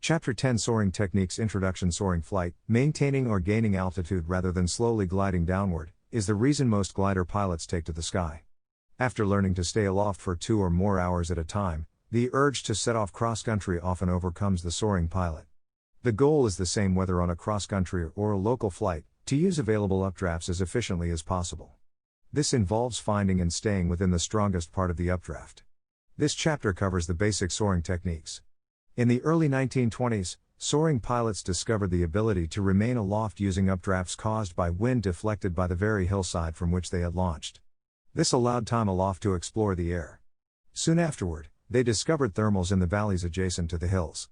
Chapter 10 Soaring Techniques Introduction Soaring Flight, maintaining or gaining altitude rather than slowly gliding downward, is the reason most glider pilots take to the sky. After learning to stay aloft for 2 or more hours at a time, the urge to set off cross-country often overcomes the soaring pilot. The goal is the same whether on a cross-country or a local flight, to use available updrafts as efficiently as possible. This involves finding and staying within the strongest part of the updraft. This chapter covers the basic soaring techniques. In the early 1920s, soaring pilots discovered the ability to remain aloft using updrafts caused by wind deflected by the very hillside from which they had launched. This allowed time aloft to explore the air. Soon afterward, they discovered thermals in the valleys adjacent to the hills.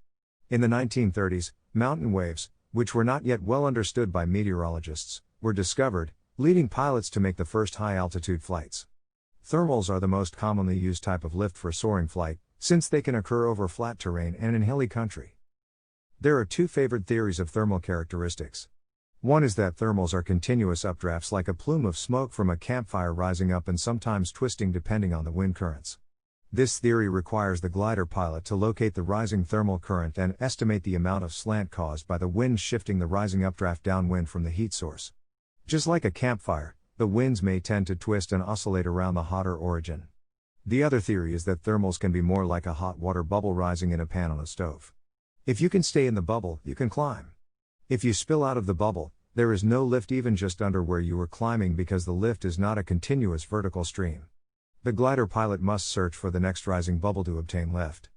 In the 1930s, mountain waves, which were not yet well understood by meteorologists, were discovered, leading pilots to make the first high-altitude flights. Thermals are the most commonly used type of lift for soaring flight, since they can occur over flat terrain and in hilly country. There are 2 favored theories of thermal characteristics. One is that thermals are continuous updrafts like a plume of smoke from a campfire rising up and sometimes twisting depending on the wind currents. This theory requires the glider pilot to locate the rising thermal current and estimate the amount of slant caused by the wind shifting the rising updraft downwind from the heat source. Just like a campfire, the winds may tend to twist and oscillate around the hotter origin. The other theory is that thermals can be more like a hot water bubble rising in a pan on a stove. If you can stay in the bubble, you can climb. If you spill out of the bubble, there is no lift even just under where you were climbing because the lift is not a continuous vertical stream. The glider pilot must search for the next rising bubble to obtain lift.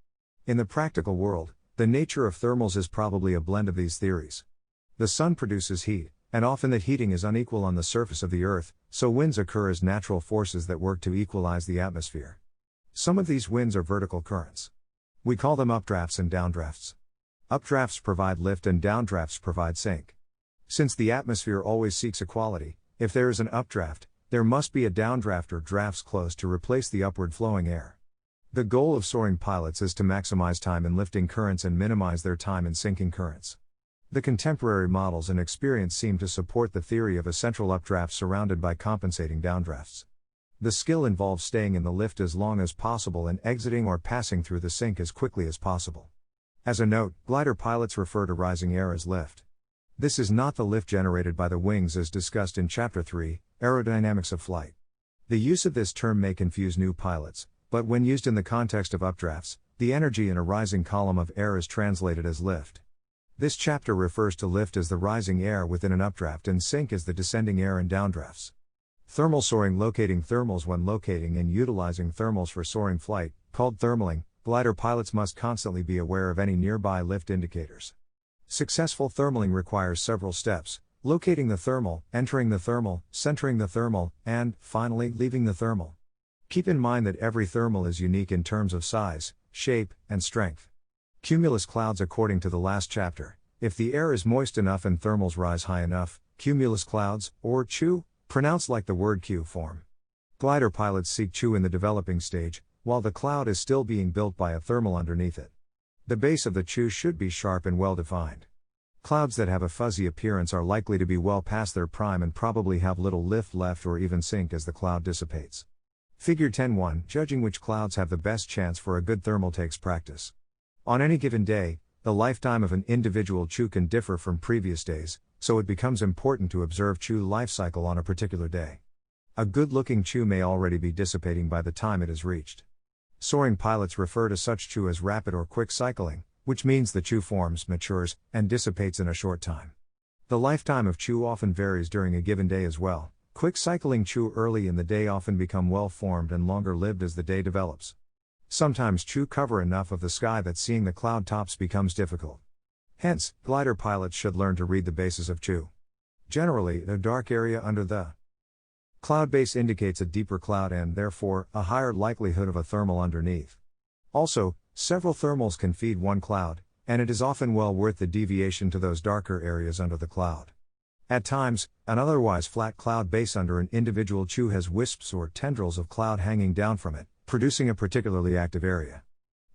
In the practical world, the nature of thermals is probably a blend of these theories. The sun produces heat, and often that heating is unequal on the surface of the Earth, so winds occur as natural forces that work to equalize the atmosphere. Some of these winds are vertical currents. We call them updrafts and downdrafts. Updrafts provide lift and downdrafts provide sink. Since the atmosphere always seeks equality, if there is an updraft, there must be a downdraft or drafts close to replace the upward flowing air. The goal of soaring pilots is to maximize time in lifting currents and minimize their time in sinking currents. The contemporary models and experience seem to support the theory of a central updraft surrounded by compensating downdrafts. The skill involves staying in the lift as long as possible and exiting or passing through the sink as quickly as possible. As a note, glider pilots refer to rising air as lift. This is not the lift generated by the wings as discussed in Chapter 3, Aerodynamics of Flight. The use of this term may confuse new pilots, but when used in the context of updrafts, the energy in a rising column of air is translated as lift. This chapter refers to lift as the rising air within an updraft and sink as the descending air in downdrafts. Thermal soaring. Locating thermals. When locating and utilizing thermals for soaring flight, called thermaling, glider pilots must constantly be aware of any nearby lift indicators. Successful thermaling requires several steps: locating the thermal, entering the thermal, centering the thermal, and, finally, leaving the thermal. Keep in mind that every thermal is unique in terms of size, shape, and strength. Cumulus clouds. According to the last chapter, if the air is moist enough and thermals rise high enough, cumulus clouds, or CHU, pronounced like the word Q, form. Glider pilots seek CHU in the developing stage, while the cloud is still being built by a thermal underneath it. The base of the CHU should be sharp and well defined. Clouds that have a fuzzy appearance are likely to be well past their prime and probably have little lift left or even sink as the cloud dissipates. Figure 10.1. Judging which clouds have the best chance for a good thermal takes practice. On any given day, the lifetime of an individual CHU can differ from previous days, so it becomes important to observe CHU life cycle on a particular day. A good-looking CHU may already be dissipating by the time it is reached. Soaring pilots refer to such CHU as rapid or quick cycling, which means the CHU forms, matures, and dissipates in a short time. The lifetime of CHU often varies during a given day as well. Quick cycling CHU early in the day often become well-formed and longer-lived as the day develops. Sometimes CHU cover enough of the sky that seeing the cloud tops becomes difficult. Hence, glider pilots should learn to read the bases of CHU. Generally, a dark area under the cloud base indicates a deeper cloud and, therefore, a higher likelihood of a thermal underneath. Also, several thermals can feed one cloud, and it is often well worth the deviation to those darker areas under the cloud. At times, an otherwise flat cloud base under an individual CHU has wisps or tendrils of cloud hanging down from it, producing a particularly active area.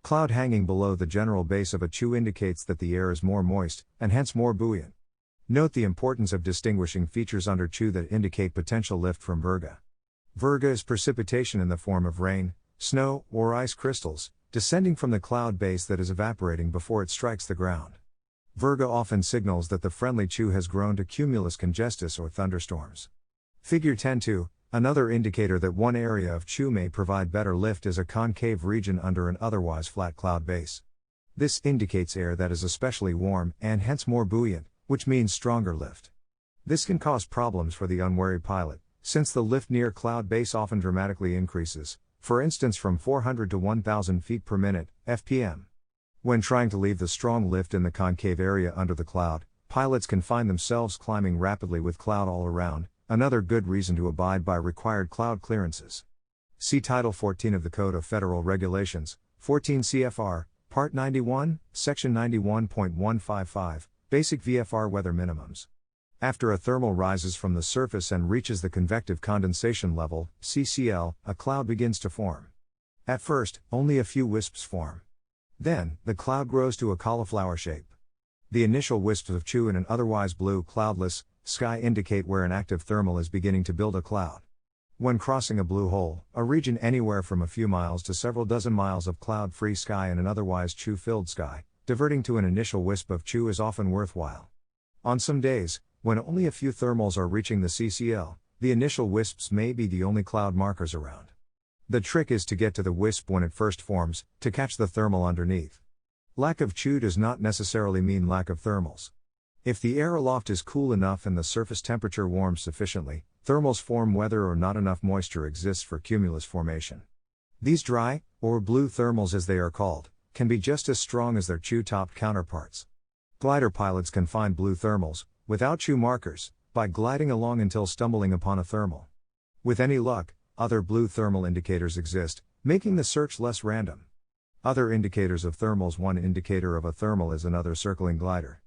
Cloud hanging below the general base of a CHU indicates that the air is more moist, and hence more buoyant. Note the importance of distinguishing features under CHU that indicate potential lift from virga. Virga is precipitation in the form of rain, snow, or ice crystals, descending from the cloud base that is evaporating before it strikes the ground. Virga often signals that the friendly CHU has grown to cumulus congestus or thunderstorms. Figure 10.2, another indicator that one area of CHU may provide better lift is a concave region under an otherwise flat cloud base. This indicates air that is especially warm and hence more buoyant, which means stronger lift. This can cause problems for the unwary pilot, since the lift near cloud base often dramatically increases, for instance from 400 to 1000 feet per minute, (fpm). When trying to leave the strong lift in the concave area under the cloud, pilots can find themselves climbing rapidly with cloud all around, another good reason to abide by required cloud clearances. See Title 14 of the Code of Federal Regulations, 14 CFR, Part 91, Section 91.155, Basic VFR Weather Minimums. After a thermal rises from the surface and reaches the convective condensation level, CCL, a cloud begins to form. At first, only a few wisps form. Then, the cloud grows to a cauliflower shape. The initial wisps of CHU in an otherwise blue, cloudless sky indicate where an active thermal is beginning to build a cloud. When crossing a blue hole, a region anywhere from a few miles to several dozen miles of cloud-free sky in an otherwise CHU-filled sky, diverting to an initial wisp of CHU is often worthwhile. On some days, when only a few thermals are reaching the CCL, the initial wisps may be the only cloud markers around. The trick is to get to the wisp when it first forms, to catch the thermal underneath. Lack of CHU does not necessarily mean lack of thermals. If the air aloft is cool enough and the surface temperature warms sufficiently, thermals form whether or not enough moisture exists for cumulus formation. These dry, or blue thermals as they are called, can be just as strong as their CHU-topped counterparts. Glider pilots can find blue thermals, without CHU markers, by gliding along until stumbling upon a thermal. With any luck, other blue thermal indicators exist, making the search less random. Other indicators of thermals. One indicator of a thermal is another circling glider.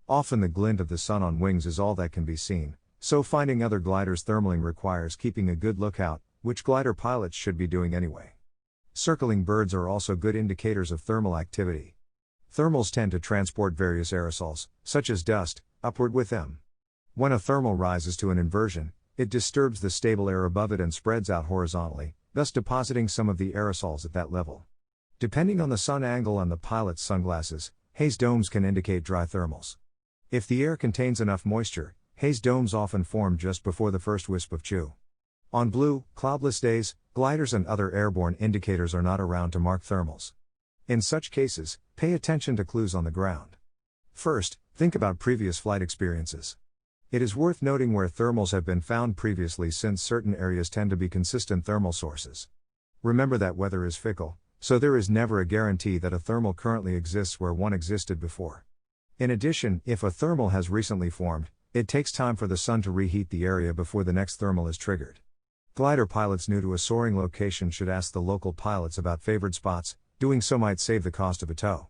Often the glint of the sun on wings is all that can be seen, so finding other gliders thermaling requires keeping a good lookout, which glider pilots should be doing anyway. Circling birds are also good indicators of thermal activity. Thermals tend to transport various aerosols, such as dust, upward with them. When a thermal rises to an inversion, it disturbs the stable air above it and spreads out horizontally, thus depositing some of the aerosols at that level. Depending on the sun angle and the pilot's sunglasses, haze domes can indicate dry thermals. If the air contains enough moisture, haze domes often form just before the first wisp of CHU. On blue, cloudless days, gliders and other airborne indicators are not around to mark thermals. In such cases, pay attention to clues on the ground. First, think about previous flight experiences. It is worth noting where thermals have been found previously, since certain areas tend to be consistent thermal sources. Remember that weather is fickle, so there is never a guarantee that a thermal currently exists where one existed before. In addition, if a thermal has recently formed, it takes time for the sun to reheat the area before the next thermal is triggered. Glider pilots new to a soaring location should ask the local pilots about favored spots, doing so might save the cost of a tow.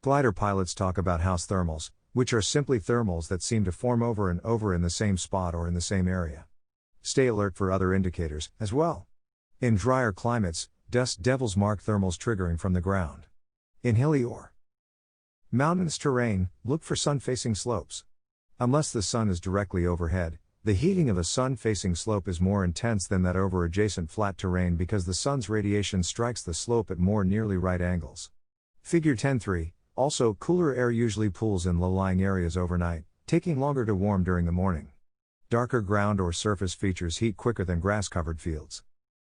Glider pilots talk about house thermals, which are simply thermals that seem to form over and over in the same spot or in the same area. Stay alert for other indicators, as well. In drier climates, dust devils mark thermals triggering from the ground. In hilly or mountainous terrain, look for sun-facing slopes. Unless the sun is directly overhead, the heating of a sun-facing slope is more intense than that over adjacent flat terrain because the sun's radiation strikes the slope at more nearly right angles. Figure 10.3. Also, cooler air usually pools in low-lying areas overnight, taking longer to warm during the morning. Darker ground or surface features heat quicker than grass-covered fields.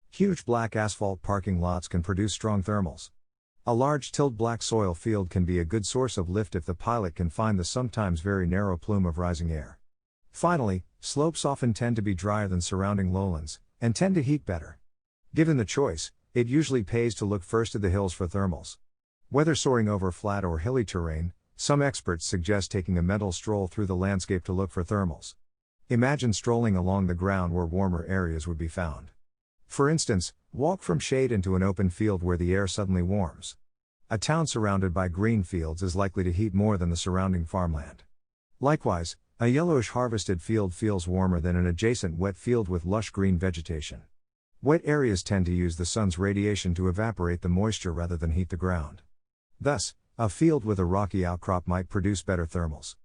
Huge black asphalt parking lots can produce strong thermals. A large tilled black soil field can be a good source of lift if the pilot can find the sometimes very narrow plume of rising air. Finally, slopes often tend to be drier than surrounding lowlands, and tend to heat better. Given the choice, it usually pays to look first at the hills for thermals. Whether soaring over flat or hilly terrain, some experts suggest taking a mental stroll through the landscape to look for thermals. Imagine strolling along the ground where warmer areas would be found. For instance, walk from shade into an open field where the air suddenly warms. A town surrounded by green fields is likely to heat more than the surrounding farmland. Likewise, a yellowish harvested field feels warmer than an adjacent wet field with lush green vegetation. Wet areas tend to use the sun's radiation to evaporate the moisture rather than heat the ground. Thus, a field with a rocky outcrop might produce better thermals.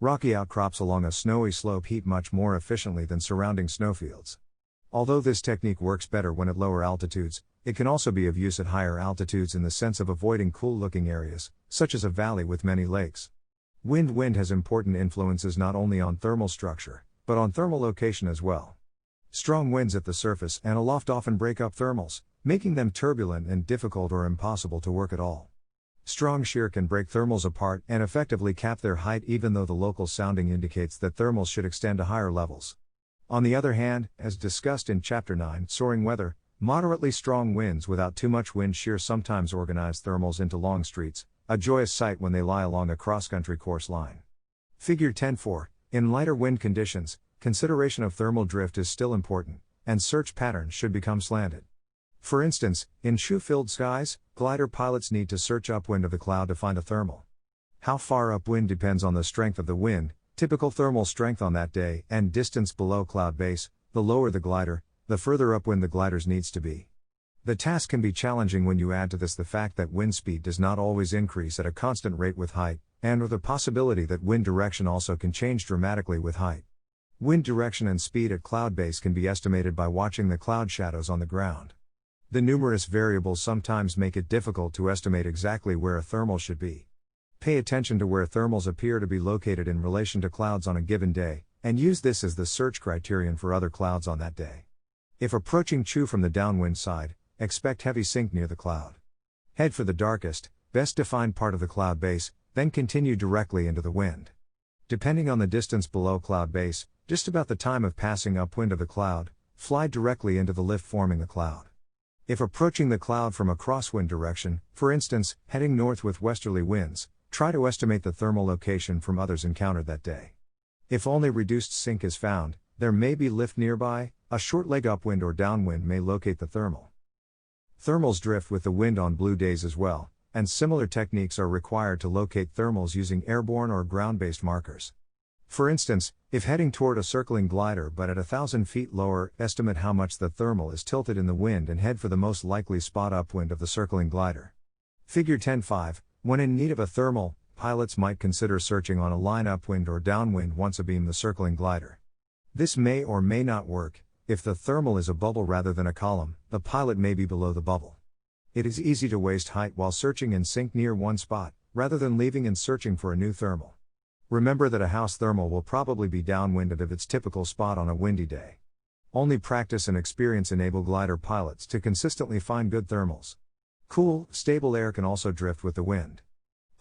Rocky outcrops along a snowy slope heat much more efficiently than surrounding snowfields. Although this technique works better when at lower altitudes, It can also be of use at higher altitudes in the sense of avoiding cool-looking areas, such as a valley with many lakes. Wind has important influences not only on thermal structure, but on thermal location as well. Strong winds at the surface and aloft often break up thermals, making them turbulent and difficult or impossible to work at all. Strong shear can break thermals apart and effectively cap their height, even though the local sounding indicates that thermals should extend to higher levels. On the other hand, as discussed in Chapter 9, Soaring Weather, moderately strong winds without too much wind shear sometimes organize thermals into long streets, a joyous sight when they lie along a cross-country course line. Figure 10.4. In lighter wind conditions, consideration of thermal drift is still important, and search patterns should become slanted. For instance, in CHU-filled skies, glider pilots need to search upwind of the cloud to find a thermal. How far upwind depends on the strength of the wind, typical thermal strength on that day, and distance below cloud base. The lower the glider, the further upwind the gliders needs to be. The task can be challenging when you add to this the fact that wind speed does not always increase at a constant rate with height, and with the possibility that wind direction also can change dramatically with height. Wind direction and speed at cloud base can be estimated by watching the cloud shadows on the ground. The numerous variables sometimes make it difficult to estimate exactly where a thermal should be. Pay attention to where thermals appear to be located in relation to clouds on a given day, and use this as the search criterion for other clouds on that day. If approaching CHU from the downwind side, expect heavy sink near the cloud. Head for the darkest, best defined part of the cloud base, then continue directly into the wind. Depending on the distance below cloud base, just about the time of passing upwind of the cloud, fly directly into the lift forming the cloud. If approaching the cloud from a crosswind direction, for instance, heading north with westerly winds, try to estimate the thermal location from others encountered that day. If only reduced sink is found, there may be lift nearby, a short leg upwind or downwind may locate the thermal. Thermals drift with the wind on blue days as well, and similar techniques are required to locate thermals using airborne or ground-based markers. For instance, if heading toward a circling glider but at 1,000 feet lower, estimate how much the thermal is tilted in the wind and head for the most likely spot upwind of the circling glider. Figure 10.5. When in need of a thermal, pilots might consider searching on a line upwind or downwind once abeam the circling glider. This may or may not work. If the thermal is a bubble rather than a column, the pilot may be below the bubble. It is easy to waste height while searching in sync near one spot, rather than leaving and searching for a new thermal. Remember that a house thermal will probably be downwind of its typical spot on a windy day. Only practice and experience enable glider pilots to consistently find good thermals. Cool, stable air can also drift with the wind.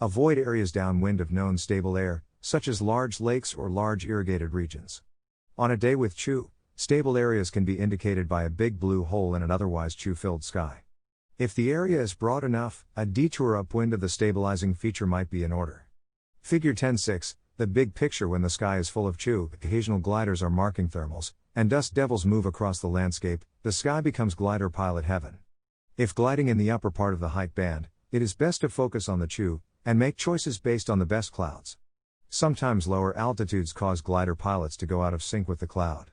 Avoid areas downwind of known stable air, such as large lakes or large irrigated regions. On a day with CHU, stable areas can be indicated by a big blue hole in an otherwise CHU-filled sky. If the area is broad enough, a detour upwind of the stabilizing feature might be in order. Figure 10.6, the big picture when the sky is full of CHU, occasional gliders are marking thermals, and dust devils move across the landscape, the sky becomes glider pilot heaven. If gliding in the upper part of the height band, it is best to focus on the CHU, and make choices based on the best clouds. Sometimes lower altitudes cause glider pilots to go out of sync with the cloud.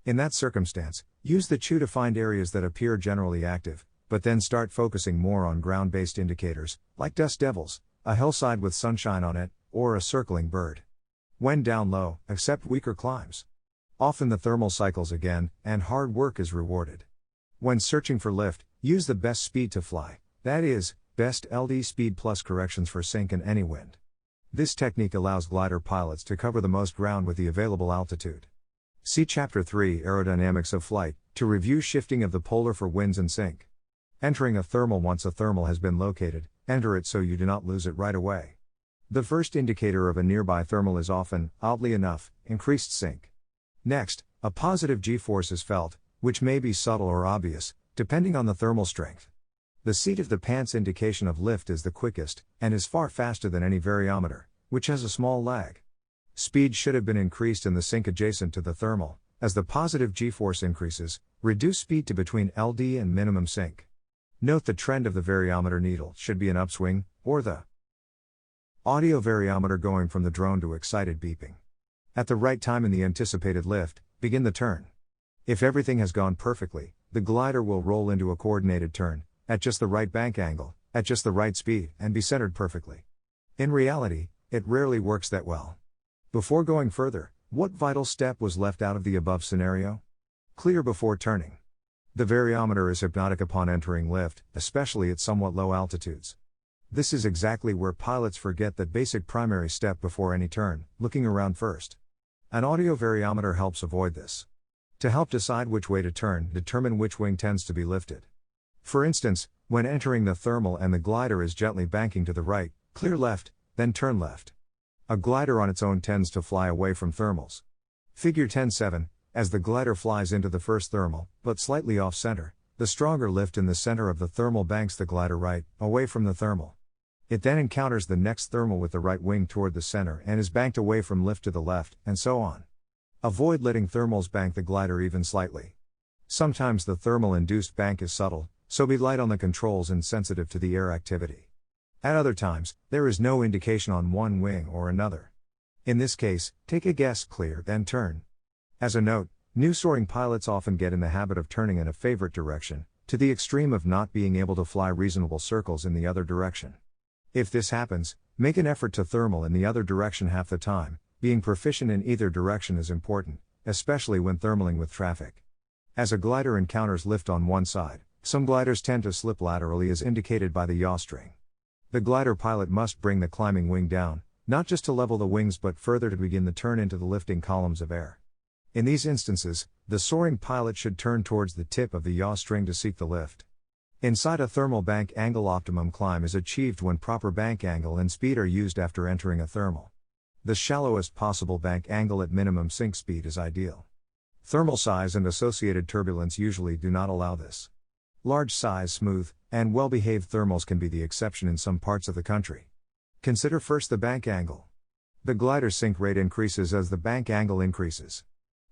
In that circumstance, use the CHU to find areas that appear generally active, but then start focusing more on ground-based indicators, like dust devils, a hillside with sunshine on it, or a circling bird. When down low, accept weaker climbs. Often the thermal cycles again, and hard work is rewarded. When searching for lift, use the best speed to fly, that is, best LD speed plus corrections for sink and any wind. This technique allows glider pilots to cover the most ground with the available altitude. See Chapter 3 Aerodynamics of Flight, to review shifting of the polar for winds and sink. Entering a thermal. Once a thermal has been located, enter it so you do not lose it right away. The first indicator of a nearby thermal is often, oddly enough, increased sink. Next, a positive G-force is felt, which may be subtle or obvious, depending on the thermal strength. The seat of the pants indication of lift is the quickest, and is far faster than any variometer, which has a small lag. Speed should have been increased in the sink adjacent to the thermal. As the positive G-force increases, reduce speed to between LD and minimum sink. Note the trend of the variometer needle should be an upswing, or the audio variometer going from the drone to excited beeping. At the right time in the anticipated lift, begin the turn. If everything has gone perfectly, the glider will roll into a coordinated turn, at just the right bank angle, at just the right speed, and be centered perfectly. In reality, it rarely works that well. Before going further, what vital step was left out of the above scenario? Clear before turning. The variometer is hypnotic upon entering lift, especially at somewhat low altitudes. This is exactly where pilots forget that basic primary step before any turn, looking around first. An audio variometer helps avoid this. To help decide which way to turn, determine which wing tends to be lifted. For instance, when entering the thermal and the glider is gently banking to the right, clear left, then turn left. A glider on its own tends to fly away from thermals. Figure 10.7, as the glider flies into the first thermal, but slightly off-center, the stronger lift in the center of the thermal banks the glider right, away from the thermal. It then encounters the next thermal with the right wing toward the center and is banked away from lift to the left, and so on. Avoid letting thermals bank the glider even slightly. Sometimes the thermal-induced bank is subtle, so be light on the controls and sensitive to the air activity. At other times, there is no indication on one wing or another. In this case, take a guess, clear, then turn. As a note, new soaring pilots often get in the habit of turning in a favorite direction, to the extreme of not being able to fly reasonable circles in the other direction. If this happens, make an effort to thermal in the other direction half the time. Being proficient in either direction is important, especially when thermaling with traffic. As a glider encounters lift on one side, some gliders tend to slip laterally as indicated by the yaw string. The glider pilot must bring the climbing wing down, not just to level the wings but further to begin the turn into the lifting columns of air. In these instances, the soaring pilot should turn towards the tip of the yaw string to seek the lift. Inside a thermal bank angle, optimum climb is achieved when proper bank angle and speed are used after entering a thermal. The shallowest possible bank angle at minimum sink speed is ideal. Thermal size and associated turbulence usually do not allow this. Large size, smooth, and well-behaved thermals can be the exception in some parts of the country. Consider first the bank angle. The glider's sink rate increases as the bank angle increases.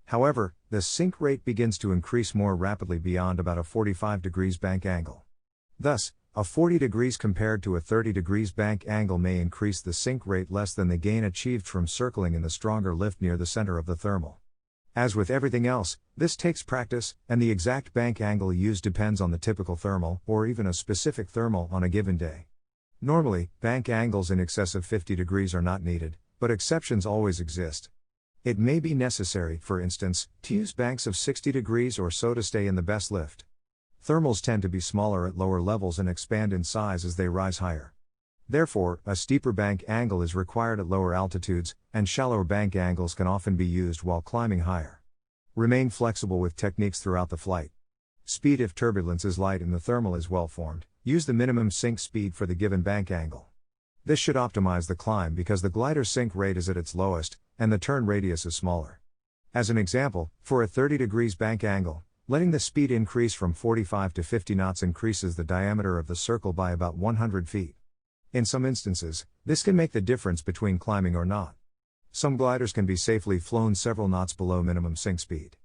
However, the sink rate begins to increase more rapidly beyond about a 45 degrees bank angle. Thus, a 40 degrees compared to a 30 degrees bank angle may increase the sink rate less than the gain achieved from circling in the stronger lift near the center of the thermal. As with everything else, this takes practice, and the exact bank angle used depends on the typical thermal, or even a specific thermal on a given day. Normally, bank angles in excess of 50 degrees are not needed, but exceptions always exist. It may be necessary, for instance, to use banks of 60 degrees or so to stay in the best lift. Thermals tend to be smaller at lower levels and expand in size as they rise higher. Therefore, a steeper bank angle is required at lower altitudes, and shallower bank angles can often be used while climbing higher. Remain flexible with techniques throughout the flight. Speed if turbulence is light and the thermal is well formed, use the minimum sink speed for the given bank angle. This should optimize the climb because the glider's sink rate is at its lowest, and the turn radius is smaller. As an example, for a 30 degrees bank angle, letting the speed increase from 45 to 50 knots increases the diameter of the circle by about 100 feet. In some instances, this can make the difference between climbing or not. Some gliders can be safely flown several knots below minimum sink speed.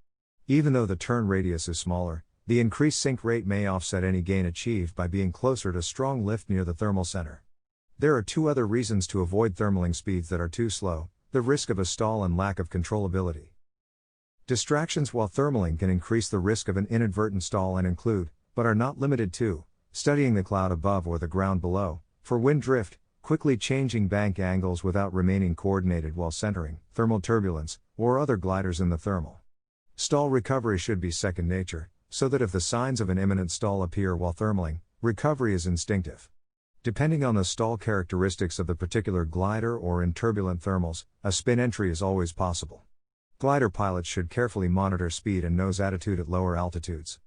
Even though the turn radius is smaller, the increased sink rate may offset any gain achieved by being closer to strong lift near the thermal center. There are two other reasons to avoid thermaling speeds that are too slow: the risk of a stall and lack of controllability. Distractions while thermaling can increase the risk of an inadvertent stall and include, but are not limited to, studying the cloud above or the ground below, for wind drift, quickly changing bank angles without remaining coordinated while centering, thermal turbulence, or other gliders in the thermal. Stall recovery should be second nature, so that if the signs of an imminent stall appear while thermaling, recovery is instinctive. Depending on the stall characteristics of the particular glider or in turbulent thermals, a spin entry is always possible. Glider pilots should carefully monitor speed and nose attitude at lower altitudes.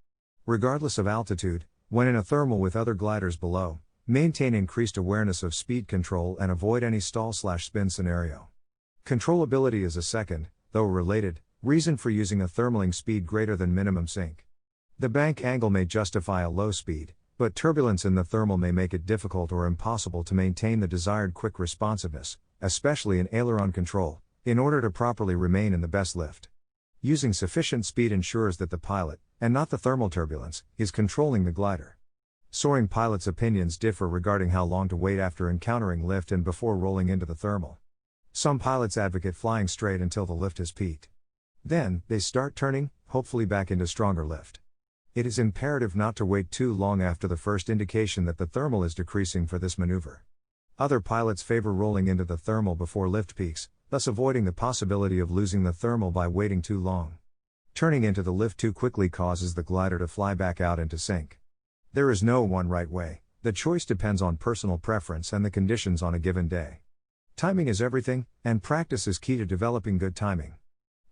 Regardless of altitude, when in a thermal with other gliders below, maintain increased awareness of speed control and avoid any stall/spin scenario. Controllability is a second, though related, reason for using a thermaling speed greater than minimum sink. The bank angle may justify a low speed, but turbulence in the thermal may make it difficult or impossible to maintain the desired quick responsiveness, especially in aileron control, in order to properly remain in the best lift. Using sufficient speed ensures that the pilot, and not the thermal turbulence, is controlling the glider. Soaring pilots' opinions differ regarding how long to wait after encountering lift and before rolling into the thermal. Some pilots advocate flying straight until the lift has peaked. Then, they start turning, hopefully back into stronger lift. It is imperative not to wait too long after the first indication that the thermal is decreasing for this maneuver. Other pilots favor rolling into the thermal before lift peaks, thus avoiding the possibility of losing the thermal by waiting too long. Turning into the lift too quickly causes the glider to fly back out into sink. There is no one right way, the choice depends on personal preference and the conditions on a given day. Timing is everything, and practice is key to developing good timing.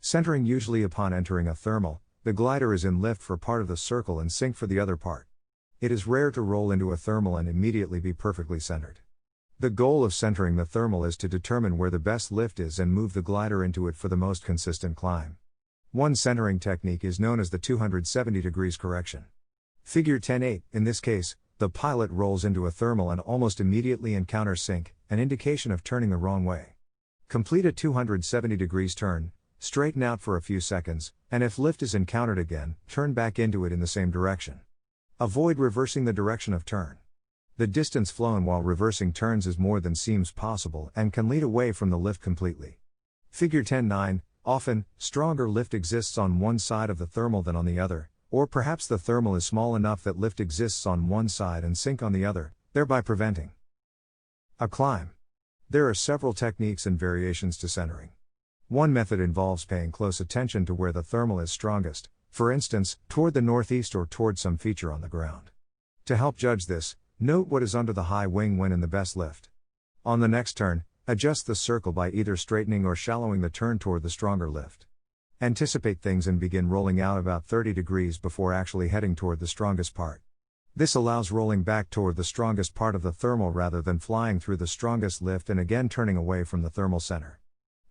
Centering usually upon entering a thermal, the glider is in lift for part of the circle and sink for the other part. It is rare to roll into a thermal and immediately be perfectly centered. The goal of centering the thermal is to determine where the best lift is and move the glider into it for the most consistent climb. One centering technique is known as the 270 degrees correction. Figure 10.8, in this case, the pilot rolls into a thermal and almost immediately encounters sink, an indication of turning the wrong way. Complete a 270 degrees turn, straighten out for a few seconds, and if lift is encountered again, turn back into it in the same direction. Avoid reversing the direction of turn. The distance flown while reversing turns is more than seems possible and can lead away from the lift completely. Figure 10.9, often, stronger lift exists on one side of the thermal than on the other, or perhaps the thermal is small enough that lift exists on one side and sink on the other, thereby preventing a climb. There are several techniques and variations to centering. One method involves paying close attention to where the thermal is strongest, for instance, toward the northeast or toward some feature on the ground. To help judge this, note what is under the high wing when in the best lift. On the next turn, adjust the circle by either straightening or shallowing the turn toward the stronger lift. Anticipate things and begin rolling out about 30 degrees before actually heading toward the strongest part. This allows rolling back toward the strongest part of the thermal rather than flying through the strongest lift and again turning away from the thermal center.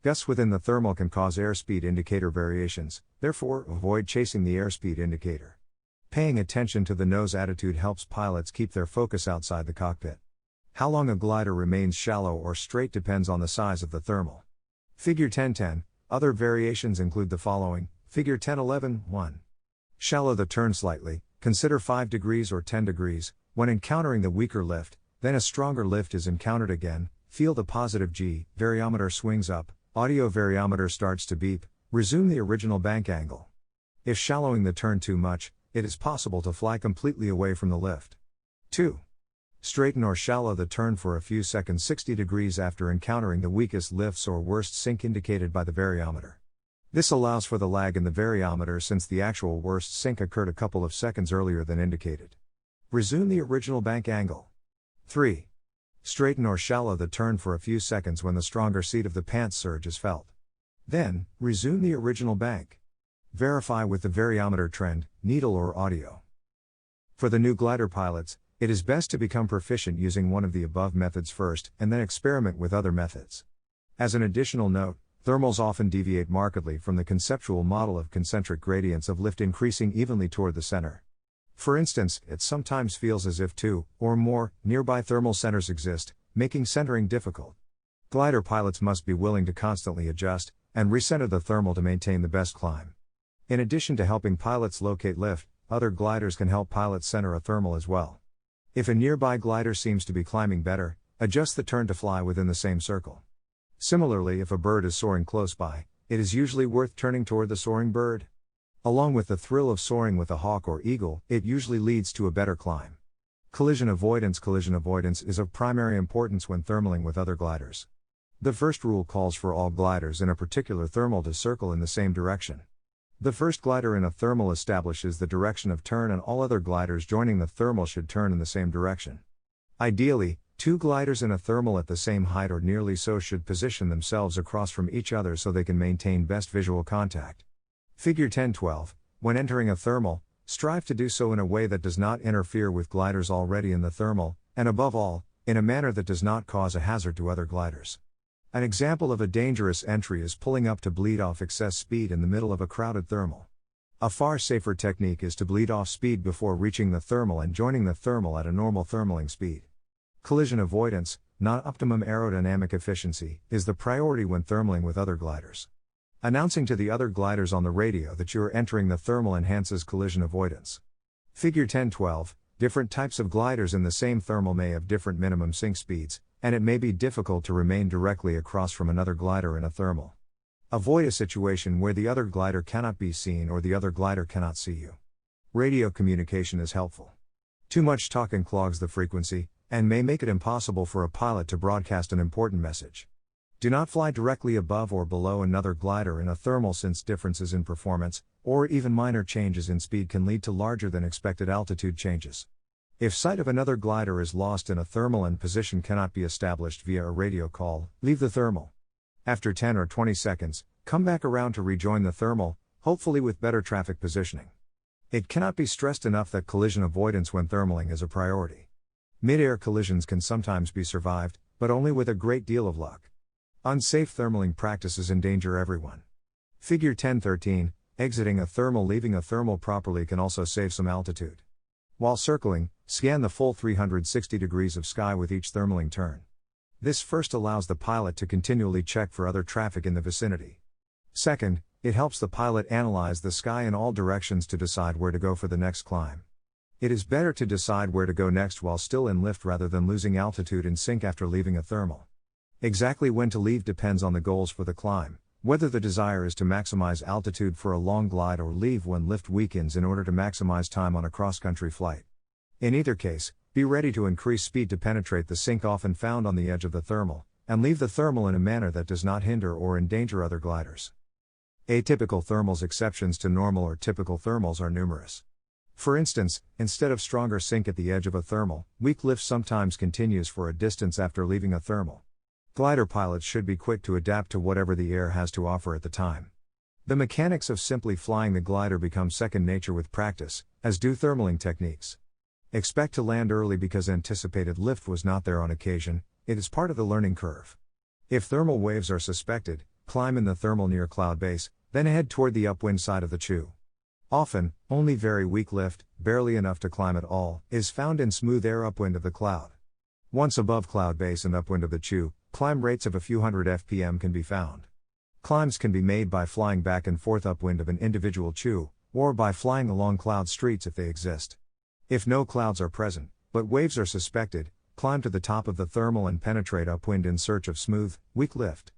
Gusts within the thermal can cause airspeed indicator variations, therefore avoid chasing the airspeed indicator. Paying attention to the nose attitude helps pilots keep their focus outside the cockpit. How long a glider remains shallow or straight depends on the size of the thermal. Figure 10.10. Other variations include the following. Figure 10.11, 1. Shallow the turn slightly, consider 5 degrees or 10 degrees, when encountering the weaker lift, then a stronger lift is encountered again, feel the positive G, variometer swings up, audio variometer starts to beep, resume the original bank angle. If shallowing the turn too much, it is possible to fly completely away from the lift. 2. Straighten or shallow the turn for a few seconds 60 degrees after encountering the weakest lifts or worst sink indicated by the variometer. This allows for the lag in the variometer since the actual worst sink occurred a couple of seconds earlier than indicated. Resume the original bank angle. 3. Straighten or shallow the turn for a few seconds when the stronger seat of the pants surge is felt. Then, resume the original bank. Verify with the variometer trend, needle or audio. For the new glider pilots, it is best to become proficient using one of the above methods first and then experiment with other methods. As an additional note, thermals often deviate markedly from the conceptual model of concentric gradients of lift increasing evenly toward the center. For instance, it sometimes feels as if two, or more, nearby thermal centers exist, making centering difficult. Glider pilots must be willing to constantly adjust and recenter the thermal to maintain the best climb. In addition to helping pilots locate lift, other gliders can help pilots center a thermal as well. If a nearby glider seems to be climbing better, adjust the turn to fly within the same circle. Similarly, if a bird is soaring close by, it is usually worth turning toward the soaring bird. Along with the thrill of soaring with a hawk or eagle, it usually leads to a better climb. Collision avoidance. Collision avoidance is of primary importance when thermaling with other gliders. The first rule calls for all gliders in a particular thermal to circle in the same direction. The first glider in a thermal establishes the direction of turn and all other gliders joining the thermal should turn in the same direction. Ideally, two gliders in a thermal at the same height or nearly so should position themselves across from each other so they can maintain best visual contact. Figure 10.12. When entering a thermal, strive to do so in a way that does not interfere with gliders already in the thermal, and above all, in a manner that does not cause a hazard to other gliders. An example of a dangerous entry is pulling up to bleed off excess speed in the middle of a crowded thermal. A far safer technique is to bleed off speed before reaching the thermal and joining the thermal at a normal thermaling speed. Collision avoidance, not optimum aerodynamic efficiency, is the priority when thermaling with other gliders. Announcing to the other gliders on the radio that you are entering the thermal enhances collision avoidance. Figure 10.12. Different types of gliders in the same thermal may have different minimum sink speeds, and it may be difficult to remain directly across from another glider in a thermal. Avoid a situation where the other glider cannot be seen or the other glider cannot see you. Radio communication is helpful. Too much talking clogs the frequency, and may make it impossible for a pilot to broadcast an important message. Do not fly directly above or below another glider in a thermal since differences in performance, or even minor changes in speed can lead to larger than expected altitude changes. If sight of another glider is lost in a thermal and position cannot be established via a radio call, leave the thermal. After 10 or 20 seconds, come back around to rejoin the thermal, hopefully with better traffic positioning. It cannot be stressed enough that collision avoidance when thermaling is a priority. Mid-air collisions can sometimes be survived, but only with a great deal of luck. Unsafe thermaling practices endanger everyone. Figure 10.13, exiting a thermal leaving a thermal properly can also save some altitude. While circling, scan the full 360 degrees of sky with each thermaling turn. This first allows the pilot to continually check for other traffic in the vicinity. Second, it helps the pilot analyze the sky in all directions to decide where to go for the next climb. It is better to decide where to go next while still in lift rather than losing altitude in sync after leaving a thermal. Exactly when to leave depends on the goals for the climb, whether the desire is to maximize altitude for a long glide or leave when lift weakens in order to maximize time on a cross-country flight. In either case, be ready to increase speed to penetrate the sink often found on the edge of the thermal, and leave the thermal in a manner that does not hinder or endanger other gliders. Atypical thermals. Exceptions to normal or typical thermals are numerous. For instance, instead of stronger sink at the edge of a thermal, weak lift sometimes continues for a distance after leaving a thermal. Glider pilots should be quick to adapt to whatever the air has to offer at the time. The mechanics of simply flying the glider become second nature with practice, as do thermaling techniques. Expect to land early because anticipated lift was not there on occasion. It is part of the learning curve. If thermal waves are suspected, climb in the thermal near cloud base, then head toward the upwind side of the CHU. Often, only very weak lift, barely enough to climb at all, is found in smooth air upwind of the cloud. Once above cloud base and upwind of the CHU, climb rates of a few hundred FPM can be found. Climbs can be made by flying back and forth upwind of an individual CHU, or by flying along cloud streets if they exist. If no clouds are present, but waves are suspected, climb to the top of the thermal and penetrate upwind in search of smooth, weak lift.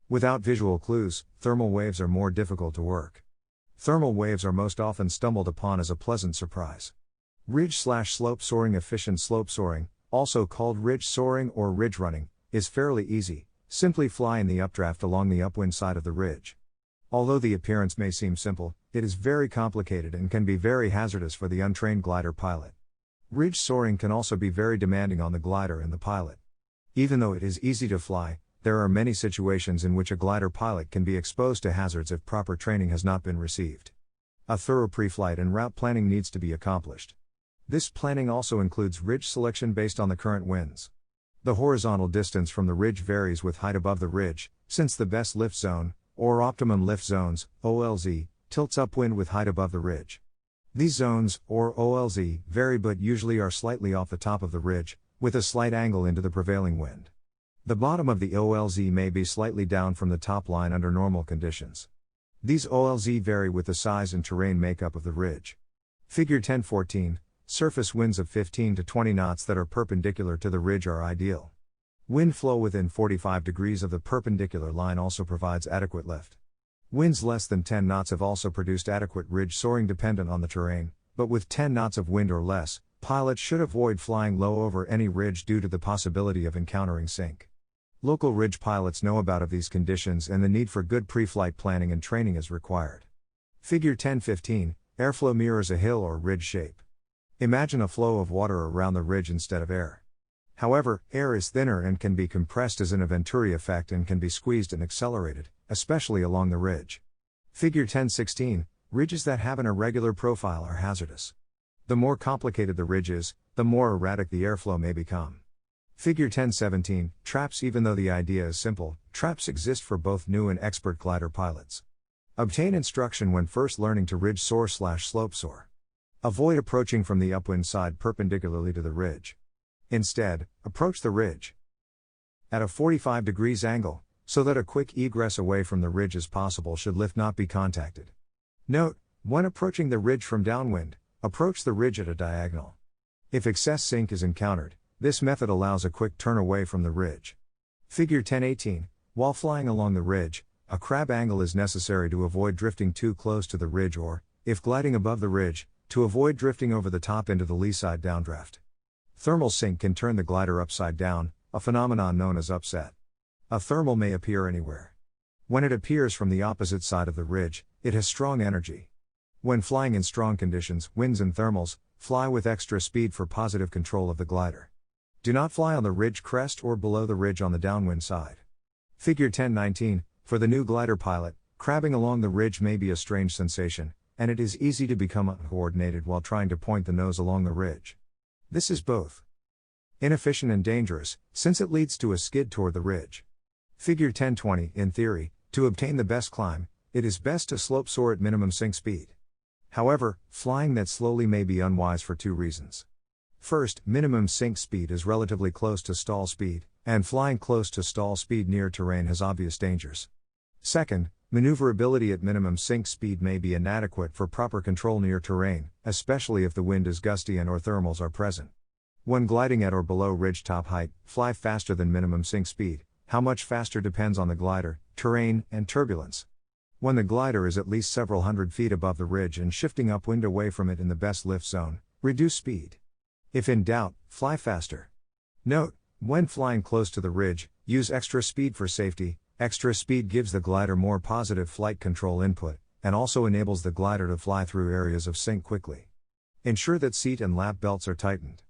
Without visual clues, thermal waves are more difficult to work. Thermal waves are most often stumbled upon as a pleasant surprise. Ridge/slope soaring. Efficient slope soaring, also called ridge soaring or ridge running, is fairly easy. Simply fly in the updraft along the upwind side of the ridge. Although the appearance may seem simple, it is very complicated and can be very hazardous for the untrained glider pilot. Ridge soaring can also be very demanding on the glider and the pilot. Even though it is easy to fly, there are many situations in which a glider pilot can be exposed to hazards if proper training has not been received. A thorough pre-flight and route planning needs to be accomplished. This planning also includes ridge selection based on the current winds. The horizontal distance from the ridge varies with height above the ridge, since the best lift zone, or optimum lift zones, OLZ, tilts upwind with height above the ridge. These zones, or OLZ, vary but usually are slightly off the top of the ridge, with a slight angle into the prevailing wind. The bottom of the OLZ may be slightly down from the top line under normal conditions. These OLZ vary with the size and terrain makeup of the ridge. Figure 10.14, surface winds of 15 to 20 knots that are perpendicular to the ridge are ideal. Wind flow within 45 degrees of the perpendicular line also provides adequate lift. Winds less than 10 knots have also produced adequate ridge soaring dependent on the terrain, but with 10 knots of wind or less, pilots should avoid flying low over any ridge due to the possibility of encountering sink. Local ridge pilots know about these conditions and the need for good pre-flight planning and training is required. Figure 10.15, airflow mirrors a hill or ridge shape. Imagine a flow of water around the ridge instead of air. However, air is thinner and can be compressed as in a Venturi effect and can be squeezed and accelerated, especially along the ridge. Figure 10.16, ridges that have an irregular profile are hazardous. The more complicated the ridge is, the more erratic the airflow may become. Figure 10.17, traps. Even though the idea is simple, traps exist for both new and expert glider pilots. Obtain instruction when first learning to ridge soar/slope soar. Avoid approaching from the upwind side perpendicularly to the ridge. Instead, approach the ridge at a 45 degrees angle, so that a quick egress away from the ridge is possible should lift not be contacted. Note, when approaching the ridge from downwind, approach the ridge at a diagonal. If excess sink is encountered, this method allows a quick turn away from the ridge. Figure 10.18, while flying along the ridge, a crab angle is necessary to avoid drifting too close to the ridge or, if gliding above the ridge, to avoid drifting over the top into the lee side downdraft. Thermal sink can turn the glider upside down, a phenomenon known as upset. A thermal may appear anywhere. When it appears from the opposite side of the ridge, it has strong energy. When flying in strong conditions, winds and thermals, fly with extra speed for positive control of the glider. Do not fly on the ridge crest or below the ridge on the downwind side. Figure 1019, for the new glider pilot, crabbing along the ridge may be a strange sensation, and it is easy to become uncoordinated while trying to point the nose along the ridge. This is both inefficient and dangerous, since it leads to a skid toward the ridge. Figure 1020, in theory, to obtain the best climb, it is best to slope soar at minimum sink speed. However, flying that slowly may be unwise for two reasons. First, minimum sink speed is relatively close to stall speed, and flying close to stall speed near terrain has obvious dangers. Second, maneuverability at minimum sink speed may be inadequate for proper control near terrain, especially if the wind is gusty and or thermals are present. When gliding at or below ridge top height, fly faster than minimum sink speed. How much faster depends on the glider, terrain, and turbulence. When the glider is at least several hundred feet above the ridge and shifting upwind away from it in the best lift zone, reduce speed. If in doubt, fly faster. Note, when flying close to the ridge, use extra speed for safety. Extra speed gives the glider more positive flight control input, and also enables the glider to fly through areas of sink quickly. Ensure that seat and lap belts are tightened.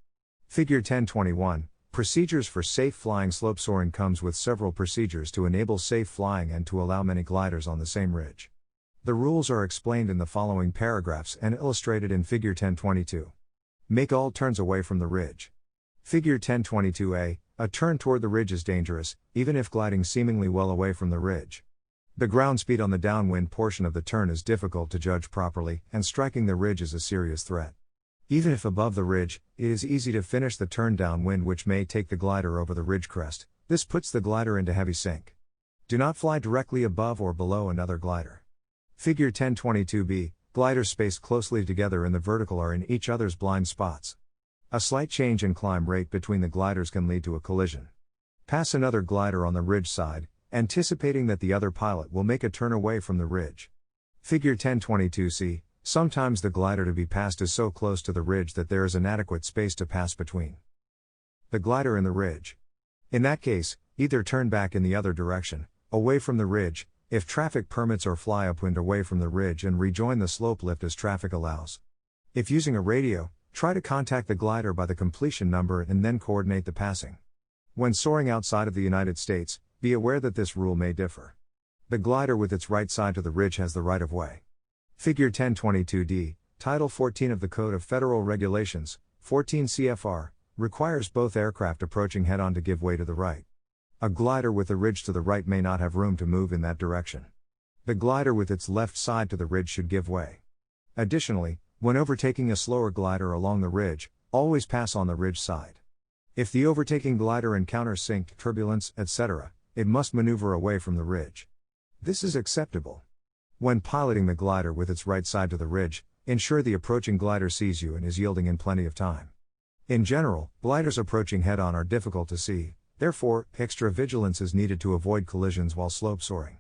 Figure 1021, procedures for safe flying. Slope soaring comes with several procedures to enable safe flying and to allow many gliders on the same ridge. The rules are explained in the following paragraphs and illustrated in Figure 1022. Make all turns away from the ridge. Figure 1022a, a turn toward the ridge is dangerous, even if gliding seemingly well away from the ridge. The ground speed on the downwind portion of the turn is difficult to judge properly, and striking the ridge is a serious threat. Even if above the ridge, it is easy to finish the turn downwind, which may take the glider over the ridge crest. This puts the glider into heavy sink. Do not fly directly above or below another glider. Figure 1022b, gliders spaced closely together in the vertical are in each other's blind spots. A slight change in climb rate between the gliders can lead to a collision. Pass another glider on the ridge side, anticipating that the other pilot will make a turn away from the ridge. Figure 1022c, sometimes the glider to be passed is so close to the ridge that there is inadequate space to pass between the glider and the ridge. In that case, either turn back in the other direction, away from the ridge, if traffic permits, or fly upwind away from the ridge and rejoin the slope lift as traffic allows. If using a radio, try to contact the glider by the completion number and then coordinate the passing. When soaring outside of the United States, be aware that this rule may differ. The glider with its right side to the ridge has the right of way. Figure 1022d, Title 14 of the Code of Federal Regulations, 14 CFR, requires both aircraft approaching head-on to give way to the right. A glider with the ridge to the right may not have room to move in that direction. The glider with its left side to the ridge should give way. Additionally, when overtaking a slower glider along the ridge, always pass on the ridge side. If the overtaking glider encounters sink, turbulence, etc., it must maneuver away from the ridge. This is acceptable. When piloting the glider with its right side to the ridge, ensure the approaching glider sees you and is yielding in plenty of time. In general, gliders approaching head-on are difficult to see, therefore, extra vigilance is needed to avoid collisions while slope soaring.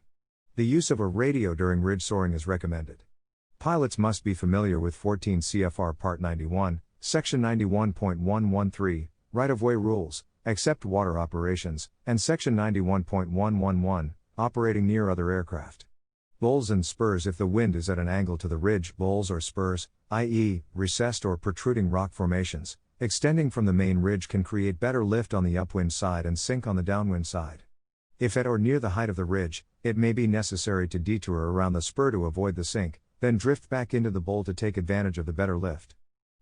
The use of a radio during ridge soaring is recommended. Pilots must be familiar with 14 CFR Part 91, Section 91.113, right-of-way rules, except water operations, and Section 91.111, operating near other aircraft. Bowls and spurs. If the wind is at an angle to the ridge, bowls or spurs, i.e., recessed or protruding rock formations, extending from the main ridge can create better lift on the upwind side and sink on the downwind side. If at or near the height of the ridge, it may be necessary to detour around the spur to avoid the sink, then drift back into the bowl to take advantage of the better lift.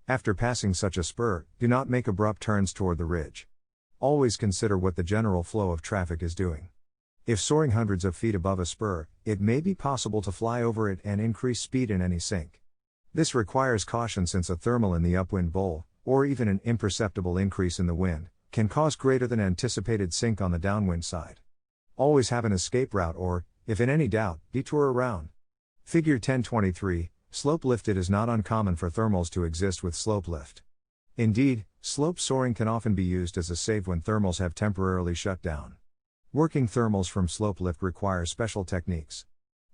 After passing such a spur, do not make abrupt turns toward the ridge. Always consider what the general flow of traffic is doing. If soaring hundreds of feet above a spur, it may be possible to fly over it and increase speed in any sink. This requires caution, since a thermal in the upwind bowl, or even an imperceptible increase in the wind, can cause greater than anticipated sink on the downwind side. Always have an escape route or, if in any doubt, detour around. Figure 1023, slope lift. It is not uncommon for thermals to exist with slope lift. Indeed, slope soaring can often be used as a save when thermals have temporarily shut down. Working thermals from slope lift require special techniques.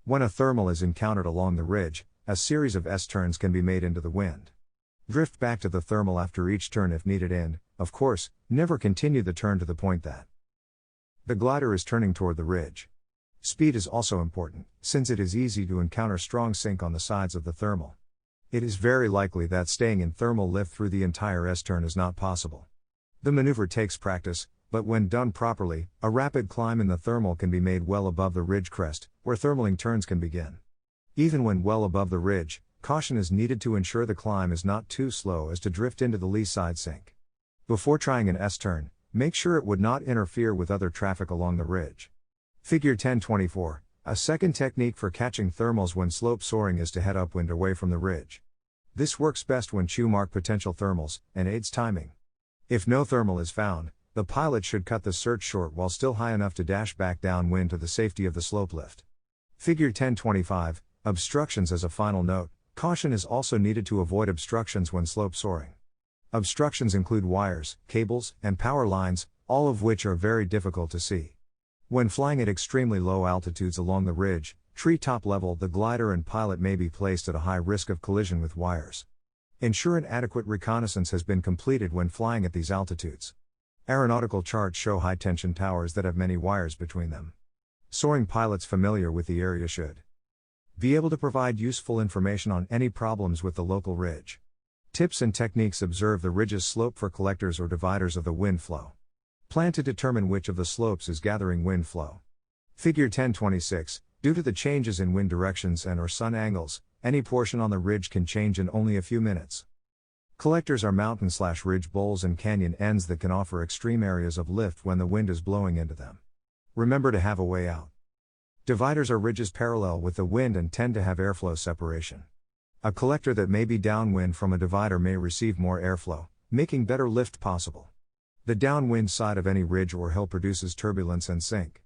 When a thermal is encountered along the ridge, a series of S-turns can be made into the wind. Drift back to the thermal after each turn if needed and, of course, never continue the turn to the point that the glider is turning toward the ridge. Speed is also important, since it is easy to encounter strong sink on the sides of the thermal. It is very likely that staying in thermal lift through the entire S-turn is not possible. The maneuver takes practice, but when done properly, a rapid climb in the thermal can be made well above the ridge crest, where thermaling turns can begin. Even when well above the ridge, caution is needed to ensure the climb is not too slow as to drift into the lee side sink. Before trying an S-turn, make sure it would not interfere with other traffic along the ridge. Figure 1024, a second technique for catching thermals when slope soaring is to head upwind away from the ridge. This works best when you mark potential thermals, and aids timing. If no thermal is found, the pilot should cut the search short while still high enough to dash back downwind to the safety of the slope lift. Figure 1025, obstructions. As a final note, caution is also needed to avoid obstructions when slope soaring. Obstructions include wires, cables, and power lines, all of which are very difficult to see. When flying at extremely low altitudes along the ridge, treetop level, the glider and pilot may be placed at a high risk of collision with wires. Ensure an adequate reconnaissance has been completed when flying at these altitudes. Aeronautical charts show high-tension towers that have many wires between them. Soaring pilots familiar with the area should be able to provide useful information on any problems with the local ridge. Tips and techniques: observe the ridge's slope for collectors or dividers of the wind flow. Plan to determine which of the slopes is gathering wind flow. Figure 1026, due to the changes in wind directions and/or sun angles, any portion on the ridge can change in only a few minutes. Collectors are mountain/ridge bowls and canyon ends that can offer extreme areas of lift when the wind is blowing into them. Remember to have a way out. Dividers are ridges parallel with the wind and tend to have airflow separation. A collector that may be downwind from a divider may receive more airflow, making better lift possible. The downwind side of any ridge or hill produces turbulence and sink.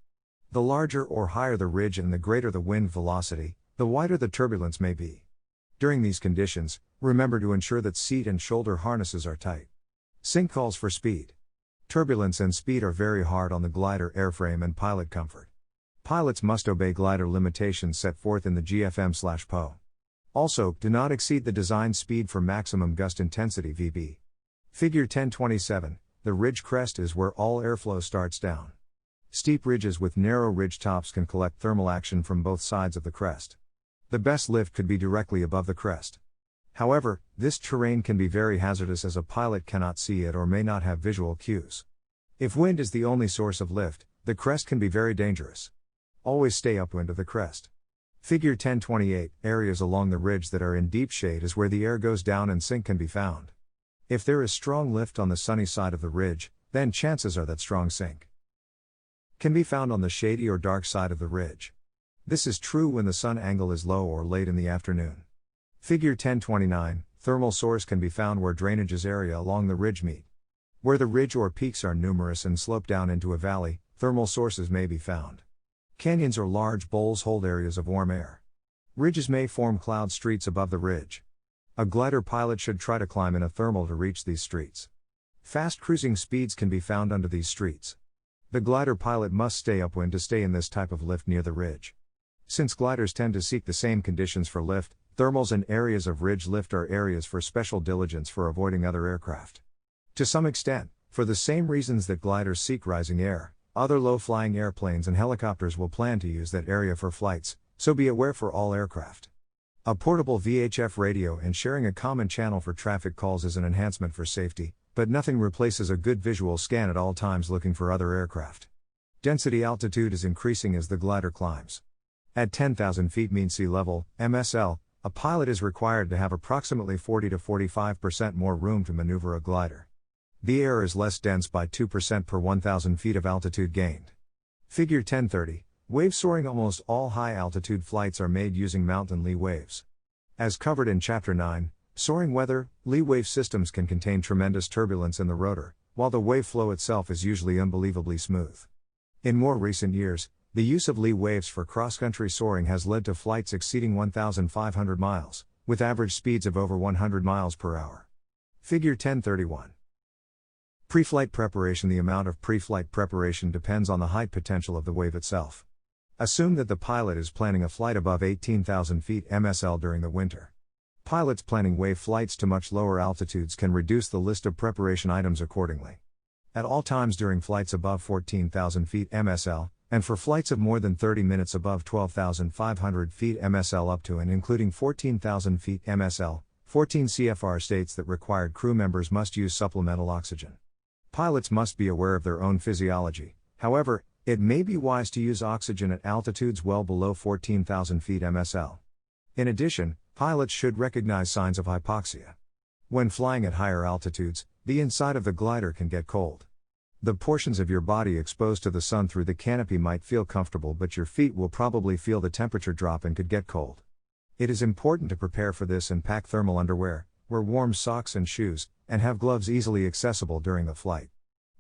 The larger or higher the ridge and the greater the wind velocity, the wider the turbulence may be. During these conditions, remember to ensure that seat and shoulder harnesses are tight. Sink calls for speed. Turbulence and speed are very hard on the glider airframe and pilot comfort. Pilots must obey glider limitations set forth in the GFM/PO. Also, do not exceed the design speed for maximum gust intensity (VB). Figure 1027, the ridge crest is where all airflow starts down. Steep ridges with narrow ridge tops can collect thermal action from both sides of the crest. The best lift could be directly above the crest. However, this terrain can be very hazardous as a pilot cannot see it or may not have visual cues. If wind is the only source of lift, the crest can be very dangerous. Always stay upwind of the crest. Figure 1028, areas along the ridge that are in deep shade is where the air goes down and sink can be found. If there is strong lift on the sunny side of the ridge, then chances are that strong sink can be found on the shady or dark side of the ridge. This is true when the sun angle is low or late in the afternoon. Figure 1029, thermal source can be found where drainages area along the ridge meet. Where the ridge or peaks are numerous and slope down into a valley, thermal sources may be found. Canyons or large bowls hold areas of warm air. Ridges may form cloud streets above the ridge. A glider pilot should try to climb in a thermal to reach these streets. Fast cruising speeds can be found under these streets. The glider pilot must stay upwind to stay in this type of lift near the ridge. Since gliders tend to seek the same conditions for lift, thermals and areas of ridge lift are areas for special diligence for avoiding other aircraft. To some extent, for the same reasons that gliders seek rising air, other low-flying airplanes and helicopters will plan to use that area for flights, so be aware for all aircraft. A portable VHF radio and sharing a common channel for traffic calls is an enhancement for safety, but nothing replaces a good visual scan at all times looking for other aircraft. Density altitude is increasing as the glider climbs. At 10,000 feet mean sea level, MSL, a pilot is required to have approximately 40 to 45% more room to maneuver a glider. The air is less dense by 2% per 1,000 feet of altitude gained. Figure 1030, wave soaring. Almost all high-altitude flights are made using mountain lee waves. As covered in Chapter 9, Soaring Weather, lee wave systems can contain tremendous turbulence in the rotor, while the wave flow itself is usually unbelievably smooth. In more recent years, the use of lee waves for cross-country soaring has led to flights exceeding 1,500 miles, with average speeds of over 100 miles per hour. Figure 1031. Preflight preparation. The amount of preflight preparation depends on the height potential of the wave itself. Assume that the pilot is planning a flight above 18,000 feet MSL during the winter. Pilots planning wave flights to much lower altitudes can reduce the list of preparation items accordingly. At all times during flights above 14,000 feet MSL, and for flights of more than 30 minutes above 12,500 feet MSL up to and including 14,000 feet MSL, 14 CFR states that required crew members must use supplemental oxygen. Pilots must be aware of their own physiology, however, it may be wise to use oxygen at altitudes well below 14,000 feet MSL. In addition, pilots should recognize signs of hypoxia. When flying at higher altitudes, the inside of the glider can get cold. The portions of your body exposed to the sun through the canopy might feel comfortable, but your feet will probably feel the temperature drop and could get cold. It is important to prepare for this and pack thermal underwear, wear warm socks and shoes, and have gloves easily accessible during the flight.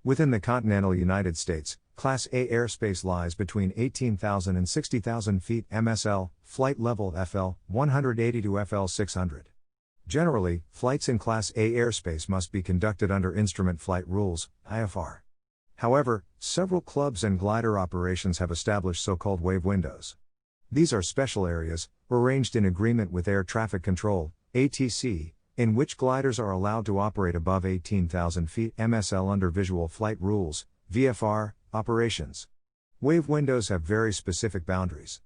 Within the continental United States, Class A airspace lies between 18,000 and 60,000 feet MSL, flight level FL 180 to FL 600. Generally, flights in Class A airspace must be conducted under Instrument Flight Rules, IFR. However, several clubs and glider operations have established so-called wave windows. These are special areas, arranged in agreement with Air Traffic Control, ATC, in which gliders are allowed to operate above 18,000 feet MSL under Visual Flight Rules, VFR, operations. Wave windows have very specific boundaries.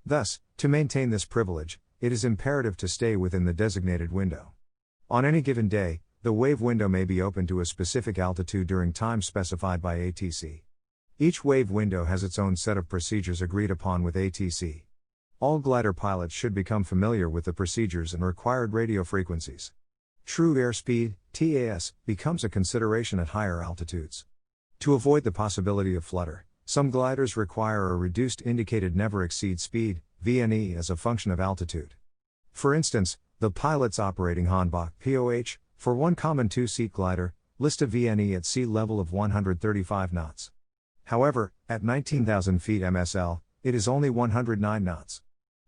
Thus, to maintain this privilege, it is imperative to stay within the designated window. On any given day, the wave window may be open to a specific altitude during times specified by ATC. Each wave window has its own set of procedures agreed upon with ATC. All glider pilots should become familiar with the procedures and required radio frequencies. True airspeed, TAS, becomes a consideration at higher altitudes. To avoid the possibility of flutter, some gliders require a reduced indicated never exceed speed, VNE, as a function of altitude. For instance, the pilots operating Handbook FAA-H, for one common two-seat glider, list a VNE at sea level of 135 knots. However, at 19,000 feet MSL, it is only 109 knots.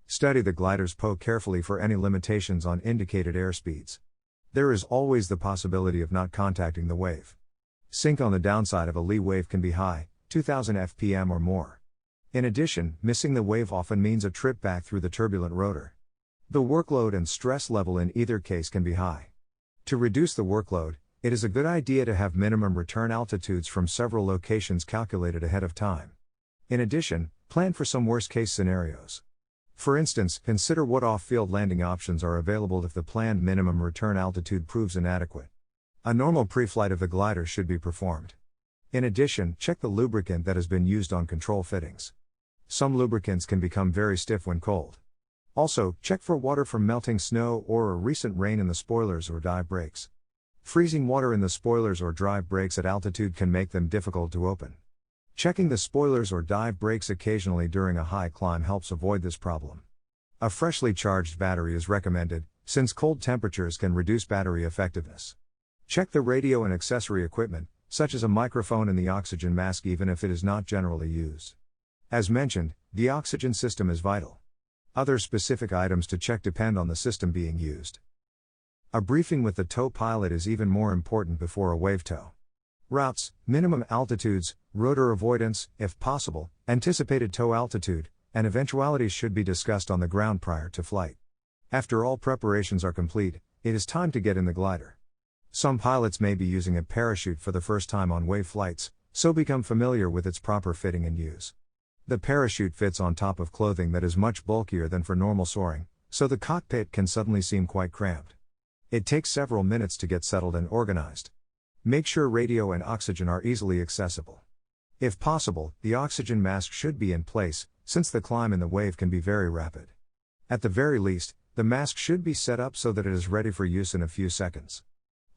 Study the glider's PO carefully for any limitations on indicated airspeeds. There is always the possibility of not contacting the wave. Sink on the downside of a lee wave can be high, 2000 fpm or more. In addition, missing the wave often means a trip back through the turbulent rotor. The workload and stress level in either case can be high. To reduce the workload, it is a good idea to have minimum return altitudes from several locations calculated ahead of time. In addition, plan for some worst-case scenarios. For instance, consider what off-field landing options are available if the planned minimum return altitude proves inadequate. A normal pre-flight of the glider should be performed. In addition, check the lubricant that has been used on control fittings. Some lubricants can become very stiff when cold. Also, check for water from melting snow or a recent rain in the spoilers or dive brakes. Freezing water in the spoilers or dive brakes at altitude can make them difficult to open. Checking the spoilers or dive brakes occasionally during a high climb helps avoid this problem. A freshly charged battery is recommended, since cold temperatures can reduce battery effectiveness. Check the radio and accessory equipment, such as a microphone and the oxygen mask, even if it is not generally used. As mentioned, the oxygen system is vital. Other specific items to check depend on the system being used. A briefing with the tow pilot is even more important before a wave tow. Routes, minimum altitudes, rotor avoidance, if possible, anticipated tow altitude, and eventualities should be discussed on the ground prior to flight. After all preparations are complete, it is time to get in the glider. Some pilots may be using a parachute for the first time on wave flights, so become familiar with its proper fitting and use. The parachute fits on top of clothing that is much bulkier than for normal soaring, so the cockpit can suddenly seem quite cramped. It takes several minutes to get settled and organized. Make sure radio and oxygen are easily accessible. If possible, the oxygen mask should be in place, since the climb in the wave can be very rapid. At the very least, the mask should be set up so that it is ready for use in a few seconds.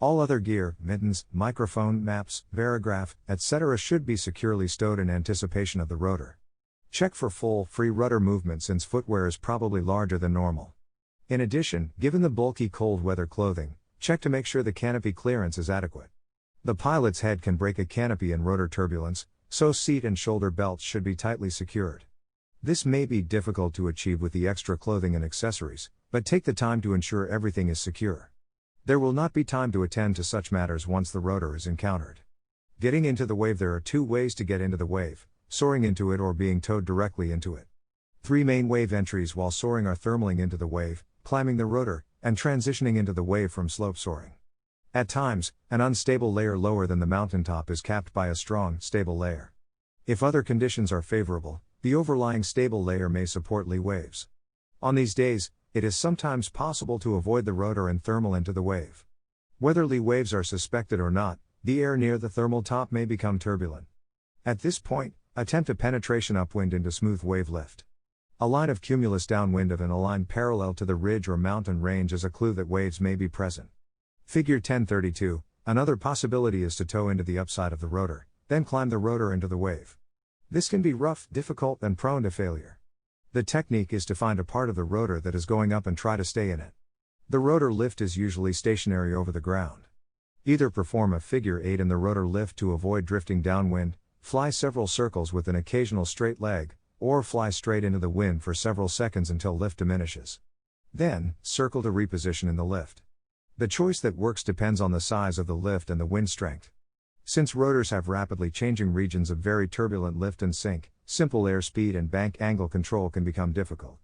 All other gear, mittens, microphone, maps, varograph, etc. should be securely stowed in anticipation of the rotor. Check for full, free rudder movement since footwear is probably larger than normal. In addition, given the bulky cold weather clothing, check to make sure the canopy clearance is adequate. The pilot's head can break a canopy in rotor turbulence, so seat and shoulder belts should be tightly secured. This may be difficult to achieve with the extra clothing and accessories, but take the time to ensure everything is secure. There will not be time to attend to such matters once the rotor is encountered. Getting into the wave. There are two ways to get into the wave: soaring into it or being towed directly into it. Three main wave entries while soaring are thermaling into the wave, climbing the rotor, and transitioning into the wave from slope soaring. At times, an unstable layer lower than the mountaintop is capped by a strong, stable layer. If other conditions are favorable, the overlying stable layer may support lee waves. On these days, it is sometimes possible to avoid the rotor and thermal into the wave. Whether lee waves are suspected or not, the air near the thermal top may become turbulent. At this point, attempt a penetration upwind into smooth wave lift. A line of cumulus downwind of an line parallel to the ridge or mountain range is a clue that waves may be present. Figure 1032, another possibility is to tow into the upside of the rotor, then climb the rotor into the wave. This can be rough, difficult, and prone to failure. The technique is to find a part of the rotor that is going up and try to stay in it. The rotor lift is usually stationary over the ground. Either perform a figure 8 in the rotor lift to avoid drifting downwind, fly several circles with an occasional straight leg, or fly straight into the wind for several seconds until lift diminishes. Then, circle to reposition in the lift. The choice that works depends on the size of the lift and the wind strength. Since rotors have rapidly changing regions of very turbulent lift and sink, simple airspeed and bank angle control can become difficult.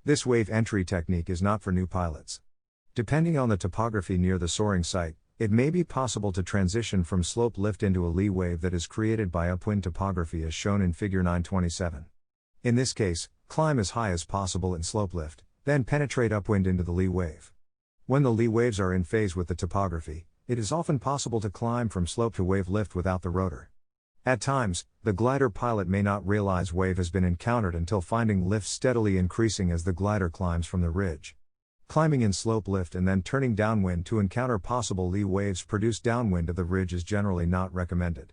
This wave entry technique is not for new pilots. Depending on the topography near the soaring site, it may be possible to transition from slope lift into a lee wave that is created by upwind topography as shown in Figure 927. In this case, climb as high as possible in slope lift, then penetrate upwind into the lee wave. When the lee waves are in phase with the topography, it is often possible to climb from slope to wave lift without the rotor. At times, the glider pilot may not realize wave has been encountered until finding lift steadily increasing as the glider climbs from the ridge. Climbing in slope lift and then turning downwind to encounter possible lee waves produced downwind of the ridge is generally not recommended.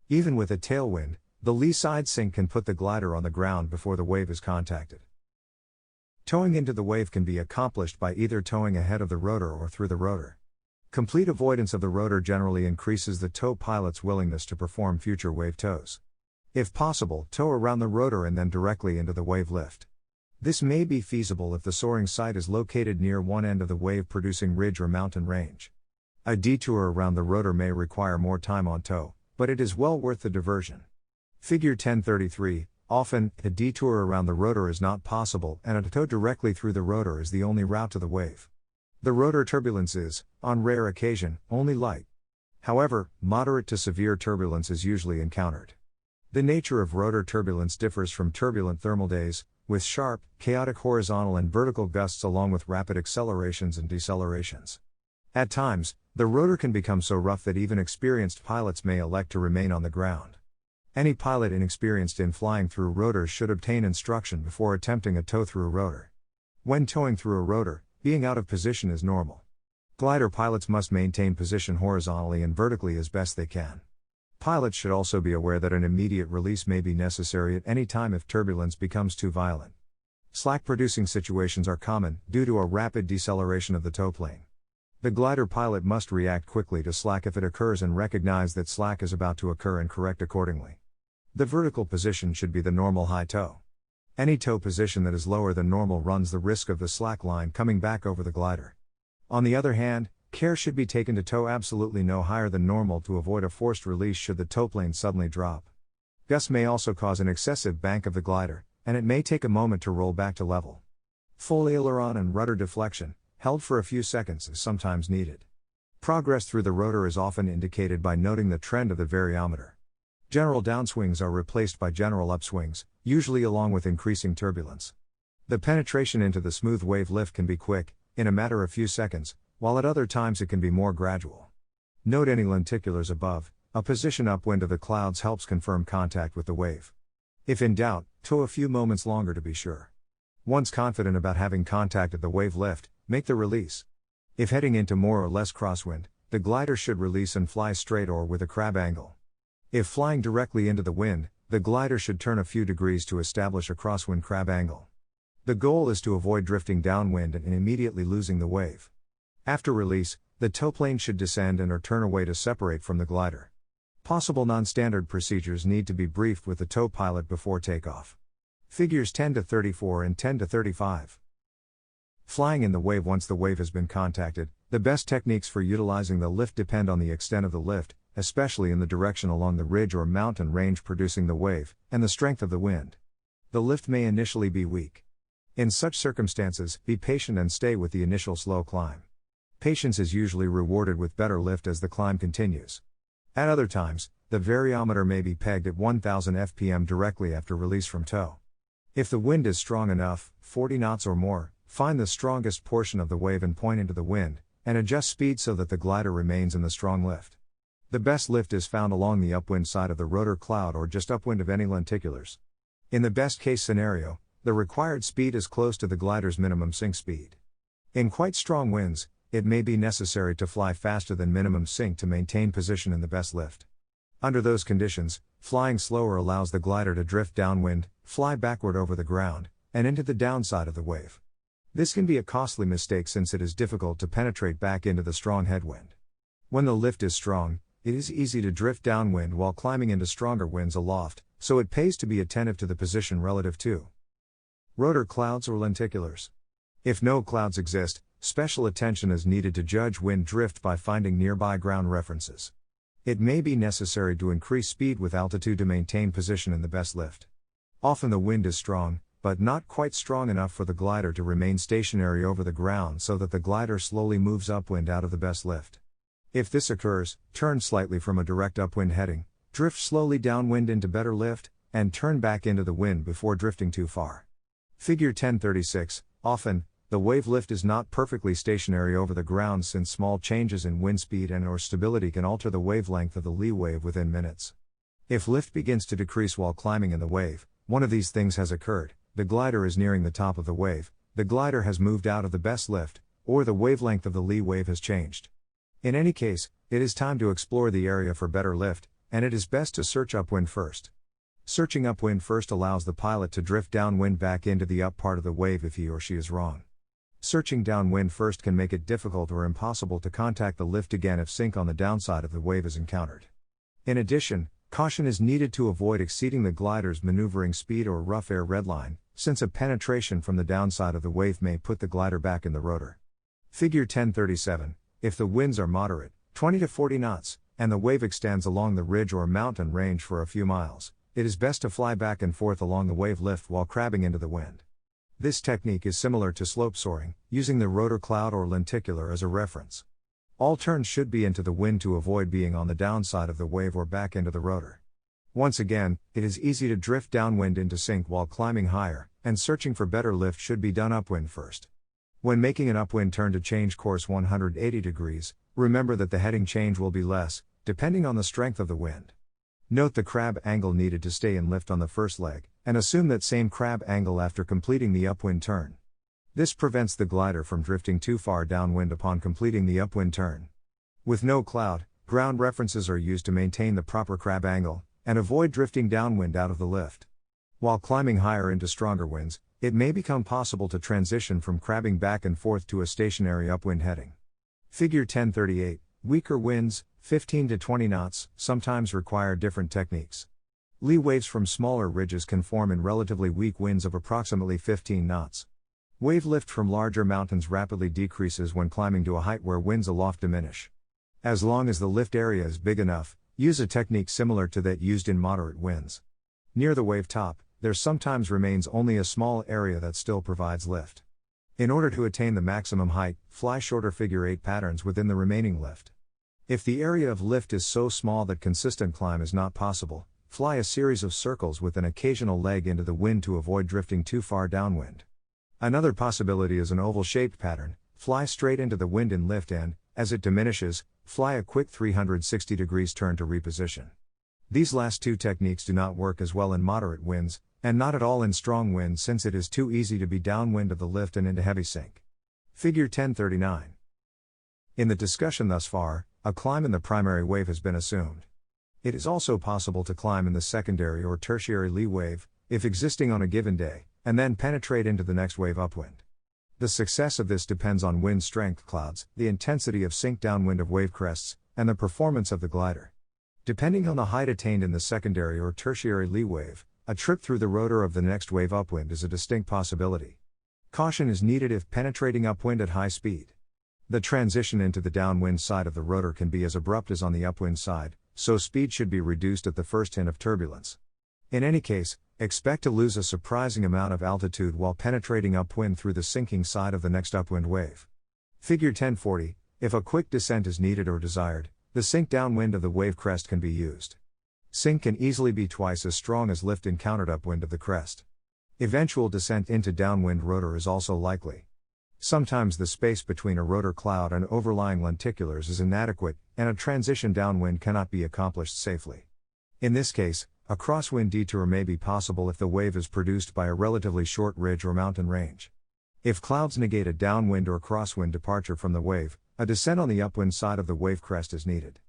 Even with a tailwind, the lee side sink can put the glider on the ground before the wave is contacted. Towing into the wave can be accomplished by either towing ahead of the rotor or through the rotor. Complete avoidance of the rotor generally increases the tow pilot's willingness to perform future wave tows. If possible, tow around the rotor and then directly into the wave lift. This may be feasible if the soaring site is located near one end of the wave-producing ridge or mountain range. A detour around the rotor may require more time on tow, but it is well worth the diversion. Figure 1033, often, a detour around the rotor is not possible and a tow directly through the rotor is the only route to the wave. The rotor turbulence is, on rare occasion, only light. However, moderate to severe turbulence is usually encountered. The nature of rotor turbulence differs from turbulent thermal days, with sharp, chaotic horizontal and vertical gusts along with rapid accelerations and decelerations. At times, the rotor can become so rough that even experienced pilots may elect to remain on the ground. Any pilot inexperienced in flying through rotors should obtain instruction before attempting a tow through a rotor. When towing through a rotor, being out of position is normal. Glider pilots must maintain position horizontally and vertically as best they can. Pilots should also be aware that an immediate release may be necessary at any time if turbulence becomes too violent. Slack-producing situations are common, due to a rapid deceleration of the tow plane. The glider pilot must react quickly to slack if it occurs and recognize that slack is about to occur and correct accordingly. The vertical position should be the normal high tow. Any tow position that is lower than normal runs the risk of the slack line coming back over the glider. On the other hand, care should be taken to tow absolutely no higher than normal to avoid a forced release should the tow plane suddenly drop. Gusts may also cause an excessive bank of the glider, and it may take a moment to roll back to level. Full aileron and rudder deflection, held for a few seconds, is sometimes needed. Progress through the rotor is often indicated by noting the trend of the variometer. General downswings are replaced by general upswings, usually along with increasing turbulence. The penetration into the smooth wave lift can be quick, in a matter of few seconds, while at other times it can be more gradual. Note any lenticulars above. A position upwind of the clouds helps confirm contact with the wave. If in doubt, tow a few moments longer to be sure. Once confident about having contacted the wave lift, make the release. If heading into more or less crosswind, the glider should release and fly straight or with a crab angle. If flying directly into the wind, the glider should turn a few degrees to establish a crosswind crab angle. The goal is to avoid drifting downwind and immediately losing the wave. After release, the tow plane should descend and or turn away to separate from the glider. Possible non-standard procedures need to be briefed with the tow pilot before takeoff. Figures 10-34 and 10-35. Flying in the wave. Once the wave has been contacted, the best techniques for utilizing the lift depend on the extent of the lift, especially in the direction along the ridge or mountain range producing the wave, and the strength of the wind. The lift may initially be weak. In such circumstances, be patient and stay with the initial slow climb. Patience is usually rewarded with better lift as the climb continues. At other times, the variometer may be pegged at 1000 fpm directly after release from tow. If the wind is strong enough, 40 knots or more, find the strongest portion of the wave and point into the wind, and adjust speed so that the glider remains in the strong lift. The best lift is found along the upwind side of the rotor cloud or just upwind of any lenticulars. In the best case scenario, the required speed is close to the glider's minimum sink speed. In quite strong winds, it may be necessary to fly faster than minimum sink to maintain position in the best lift. Under those conditions, flying slower allows the glider to drift downwind, fly backward over the ground, and into the downside of the wave. This can be a costly mistake since it is difficult to penetrate back into the strong headwind. When the lift is strong, it is easy to drift downwind while climbing into stronger winds aloft, so it pays to be attentive to the position relative to rotor clouds or lenticulars. If no clouds exist, special attention is needed to judge wind drift by finding nearby ground references. It may be necessary to increase speed with altitude to maintain position in the best lift. Often the wind is strong, but not quite strong enough for the glider to remain stationary over the ground so that the glider slowly moves upwind out of the best lift. If this occurs, turn slightly from a direct upwind heading, drift slowly downwind into better lift, and turn back into the wind before drifting too far. Figure 1036, often, the wave lift is not perfectly stationary over the ground since small changes in wind speed and/or stability can alter the wavelength of the lee wave within minutes. If lift begins to decrease while climbing in the wave, one of these things has occurred: the glider is nearing the top of the wave, the glider has moved out of the best lift, or the wavelength of the lee wave has changed. In any case, it is time to explore the area for better lift, and it is best to search upwind first. Searching upwind first allows the pilot to drift downwind back into the up part of the wave if he or she is wrong. Searching downwind first can make it difficult or impossible to contact the lift again if sink on the downside of the wave is encountered. In addition, caution is needed to avoid exceeding the glider's maneuvering speed or rough air redline, since a penetration from the downside of the wave may put the glider back in the rotor. Figure 1037, if the winds are moderate, 20 to 40 knots, and the wave extends along the ridge or mountain range for a few miles, it is best to fly back and forth along the wave lift while crabbing into the wind. This technique is similar to slope soaring, using the rotor cloud or lenticular as a reference. All turns should be into the wind to avoid being on the downside of the wave or back into the rotor. Once again, it is easy to drift downwind into sink while climbing higher, and searching for better lift should be done upwind first. When making an upwind turn to change course 180 degrees, remember that the heading change will be less, depending on the strength of the wind. Note the crab angle needed to stay in lift on the first leg, and assume that same crab angle after completing the upwind turn. This prevents the glider from drifting too far downwind upon completing the upwind turn. With no cloud, ground references are used to maintain the proper crab angle, and avoid drifting downwind out of the lift. While climbing higher into stronger winds, it may become possible to transition from crabbing back and forth to a stationary upwind heading. Figure 1038, weaker winds, 15 to 20 knots, sometimes require different techniques. Lee waves from smaller ridges can form in relatively weak winds of approximately 15 knots. Wave lift from larger mountains rapidly decreases when climbing to a height where winds aloft diminish. As long as the lift area is big enough, use a technique similar to that used in moderate winds. Near the wave top, there sometimes remains only a small area that still provides lift. In order to attain the maximum height, fly shorter figure 8 patterns within the remaining lift. If the area of lift is so small that consistent climb is not possible, fly a series of circles with an occasional leg into the wind to avoid drifting too far downwind. Another possibility is an oval-shaped pattern: fly straight into the wind in lift and, as it diminishes, fly a quick 360 degrees turn to reposition. These last two techniques do not work as well in moderate winds, and not at all in strong winds since it is too easy to be downwind of the lift and into heavy sink. Figure 1039. In the discussion thus far, a climb in the primary wave has been assumed. It is also possible to climb in the secondary or tertiary lee wave, if existing on a given day, and then penetrate into the next wave upwind. The success of this depends on wind strength clouds, the intensity of sink downwind of wave crests, and the performance of the glider. Depending on the height attained in the secondary or tertiary lee wave, a trip through the rotor of the next wave upwind is a distinct possibility. Caution is needed if penetrating upwind at high speed. The transition into the downwind side of the rotor can be as abrupt as on the upwind side, so speed should be reduced at the first hint of turbulence. In any case, expect to lose a surprising amount of altitude while penetrating upwind through the sinking side of the next upwind wave. Figure 1040, if a quick descent is needed or desired, the sink downwind of the wave crest can be used. Sink can easily be twice as strong as lift encountered upwind of the crest. Eventual descent into downwind rotor is also likely. Sometimes the space between a rotor cloud and overlying lenticulars is inadequate, and a transition downwind cannot be accomplished safely. In this case, a crosswind detour may be possible if the wave is produced by a relatively short ridge or mountain range. If clouds negate a downwind or crosswind departure from the wave, a descent on the upwind side of the wave crest is needed.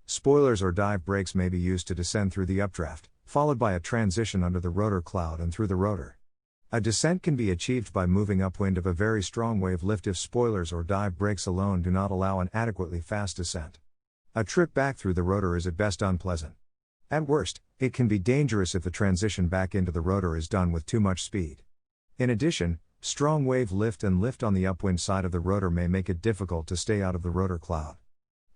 Spoilers or dive brakes may be used to descend through the updraft, followed by a transition under the rotor cloud and through the rotor. A descent can be achieved by moving upwind of a very strong wave lift if spoilers or dive brakes alone do not allow an adequately fast descent. A trip back through the rotor is at best unpleasant. At worst, it can be dangerous if the transition back into the rotor is done with too much speed. In addition, strong wave lift and lift on the upwind side of the rotor may make it difficult to stay out of the rotor cloud.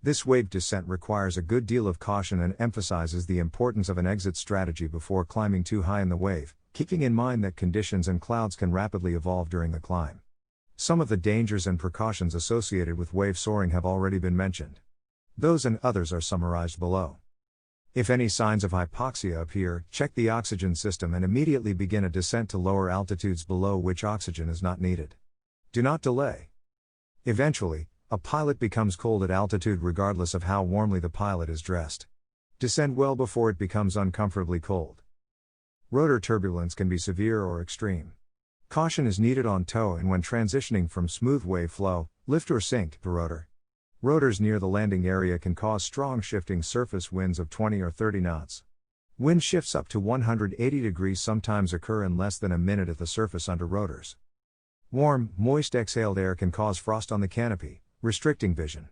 This wave descent requires a good deal of caution and emphasizes the importance of an exit strategy before climbing too high in the wave, keeping in mind that conditions and clouds can rapidly evolve during the climb. Some of the dangers and precautions associated with wave soaring have already been mentioned. Those and others are summarized below. If any signs of hypoxia appear, check the oxygen system and immediately begin a descent to lower altitudes below which oxygen is not needed. Do not delay. Eventually, a pilot becomes cold at altitude regardless of how warmly the pilot is dressed. Descend well before it becomes uncomfortably cold. Rotor turbulence can be severe or extreme. Caution is needed on tow and when transitioning from smooth wave flow, lift or sink to rotor. Rotors near the landing area can cause strong shifting surface winds of 20 or 30 knots. Wind shifts up to 180 degrees sometimes occur in less than a minute at the surface under rotors. Warm, moist exhaled air can cause frost on the canopy, restricting vision.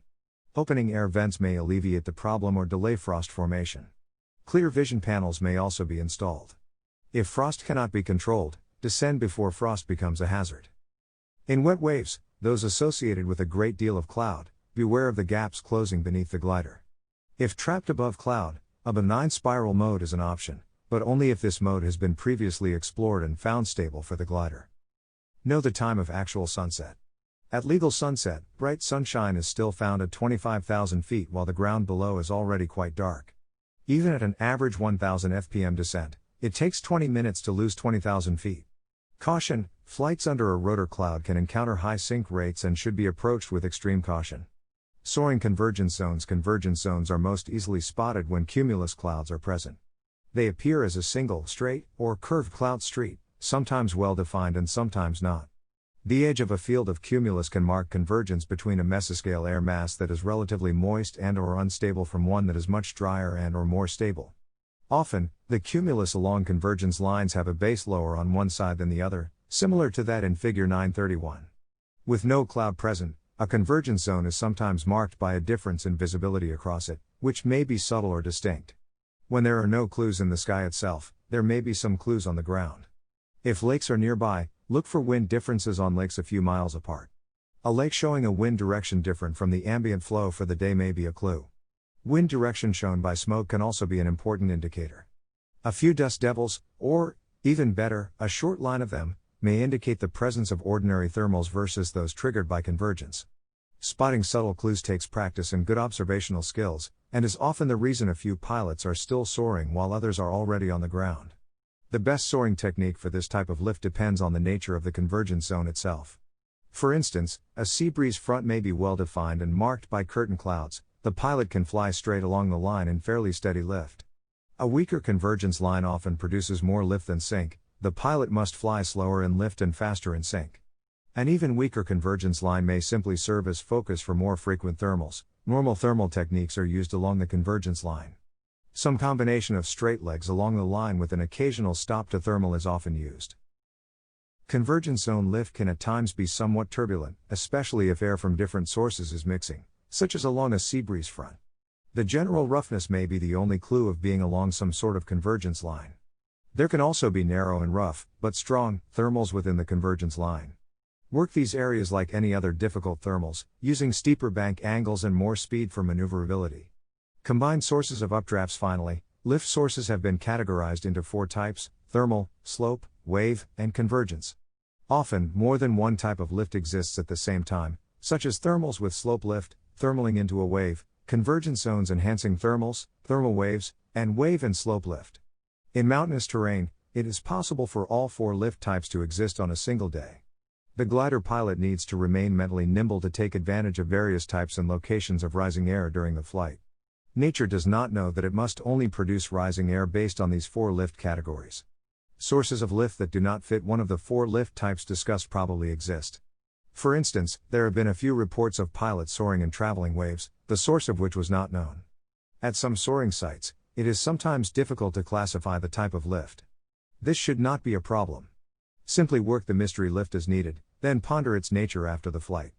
Opening air vents may alleviate the problem or delay frost formation. Clear vision panels may also be installed. If frost cannot be controlled, descend before frost becomes a hazard. In wet waves, those associated with a great deal of cloud, beware of the gaps closing beneath the glider. If trapped above cloud, a benign spiral mode is an option, but only if this mode has been previously explored and found stable for the glider. Know the time of actual sunset. At legal sunset, bright sunshine is still found at 25,000 feet while the ground below is already quite dark. Even at an average 1,000 fpm descent, it takes 20 minutes to lose 20,000 feet. Caution: flights under a rotor cloud can encounter high sink rates and should be approached with extreme caution. Soaring convergence zones. Convergence zones are most easily spotted when cumulus clouds are present. They appear as a single, straight, or curved cloud street, sometimes well defined and sometimes not. The edge of a field of cumulus can mark convergence between a mesoscale air mass that is relatively moist and/or unstable from one that is much drier and/or more stable. Often, the cumulus along convergence lines have a base lower on one side than the other, similar to that in Figure 931. With no cloud present, a convergence zone is sometimes marked by a difference in visibility across it, which may be subtle or distinct. When there are no clues in the sky itself, there may be some clues on the ground. If lakes are nearby, look for wind differences on lakes a few miles apart. A lake showing a wind direction different from the ambient flow for the day may be a clue. Wind direction shown by smoke can also be an important indicator. A few dust devils, or, even better, a short line of them, may indicate the presence of ordinary thermals versus those triggered by convergence. Spotting subtle clues takes practice and good observational skills, and is often the reason a few pilots are still soaring while others are already on the ground. The best soaring technique for this type of lift depends on the nature of the convergence zone itself. For instance, a sea breeze front may be well defined and marked by curtain clouds. The pilot can fly straight along the line in fairly steady lift. A weaker convergence line often produces more lift than sink. The pilot must fly slower in lift and faster in sink. An even weaker convergence line may simply serve as focus for more frequent thermals. Normal thermal techniques are used along the convergence line. Some combination of straight legs along the line with an occasional stop to thermal is often used. Convergence zone lift can at times be somewhat turbulent, especially if air from different sources is mixing, such as along a sea breeze front. The general roughness may be the only clue of being along some sort of convergence line. There can also be narrow and rough, but strong, thermals within the convergence line. Work these areas like any other difficult thermals, using steeper bank angles and more speed for maneuverability. Combined sources of updrafts. Finally, lift sources have been categorized into 4 types: thermal, slope, wave, and convergence. Often, more than one type of lift exists at the same time, such as thermals with slope lift, thermaling into a wave, convergence zones enhancing thermals, thermal waves, and wave and slope lift. In mountainous terrain, it is possible for all 4 lift types to exist on a single day. The glider pilot needs to remain mentally nimble to take advantage of various types and locations of rising air during the flight. Nature does not know that it must only produce rising air based on these 4 lift categories. Sources of lift that do not fit one of the 4 lift types discussed probably exist. For instance, there have been a few reports of pilots soaring in traveling waves, the source of which was not known. At some soaring sites, it is sometimes difficult to classify the type of lift. This should not be a problem. Simply work the mystery lift as needed, then ponder its nature after the flight.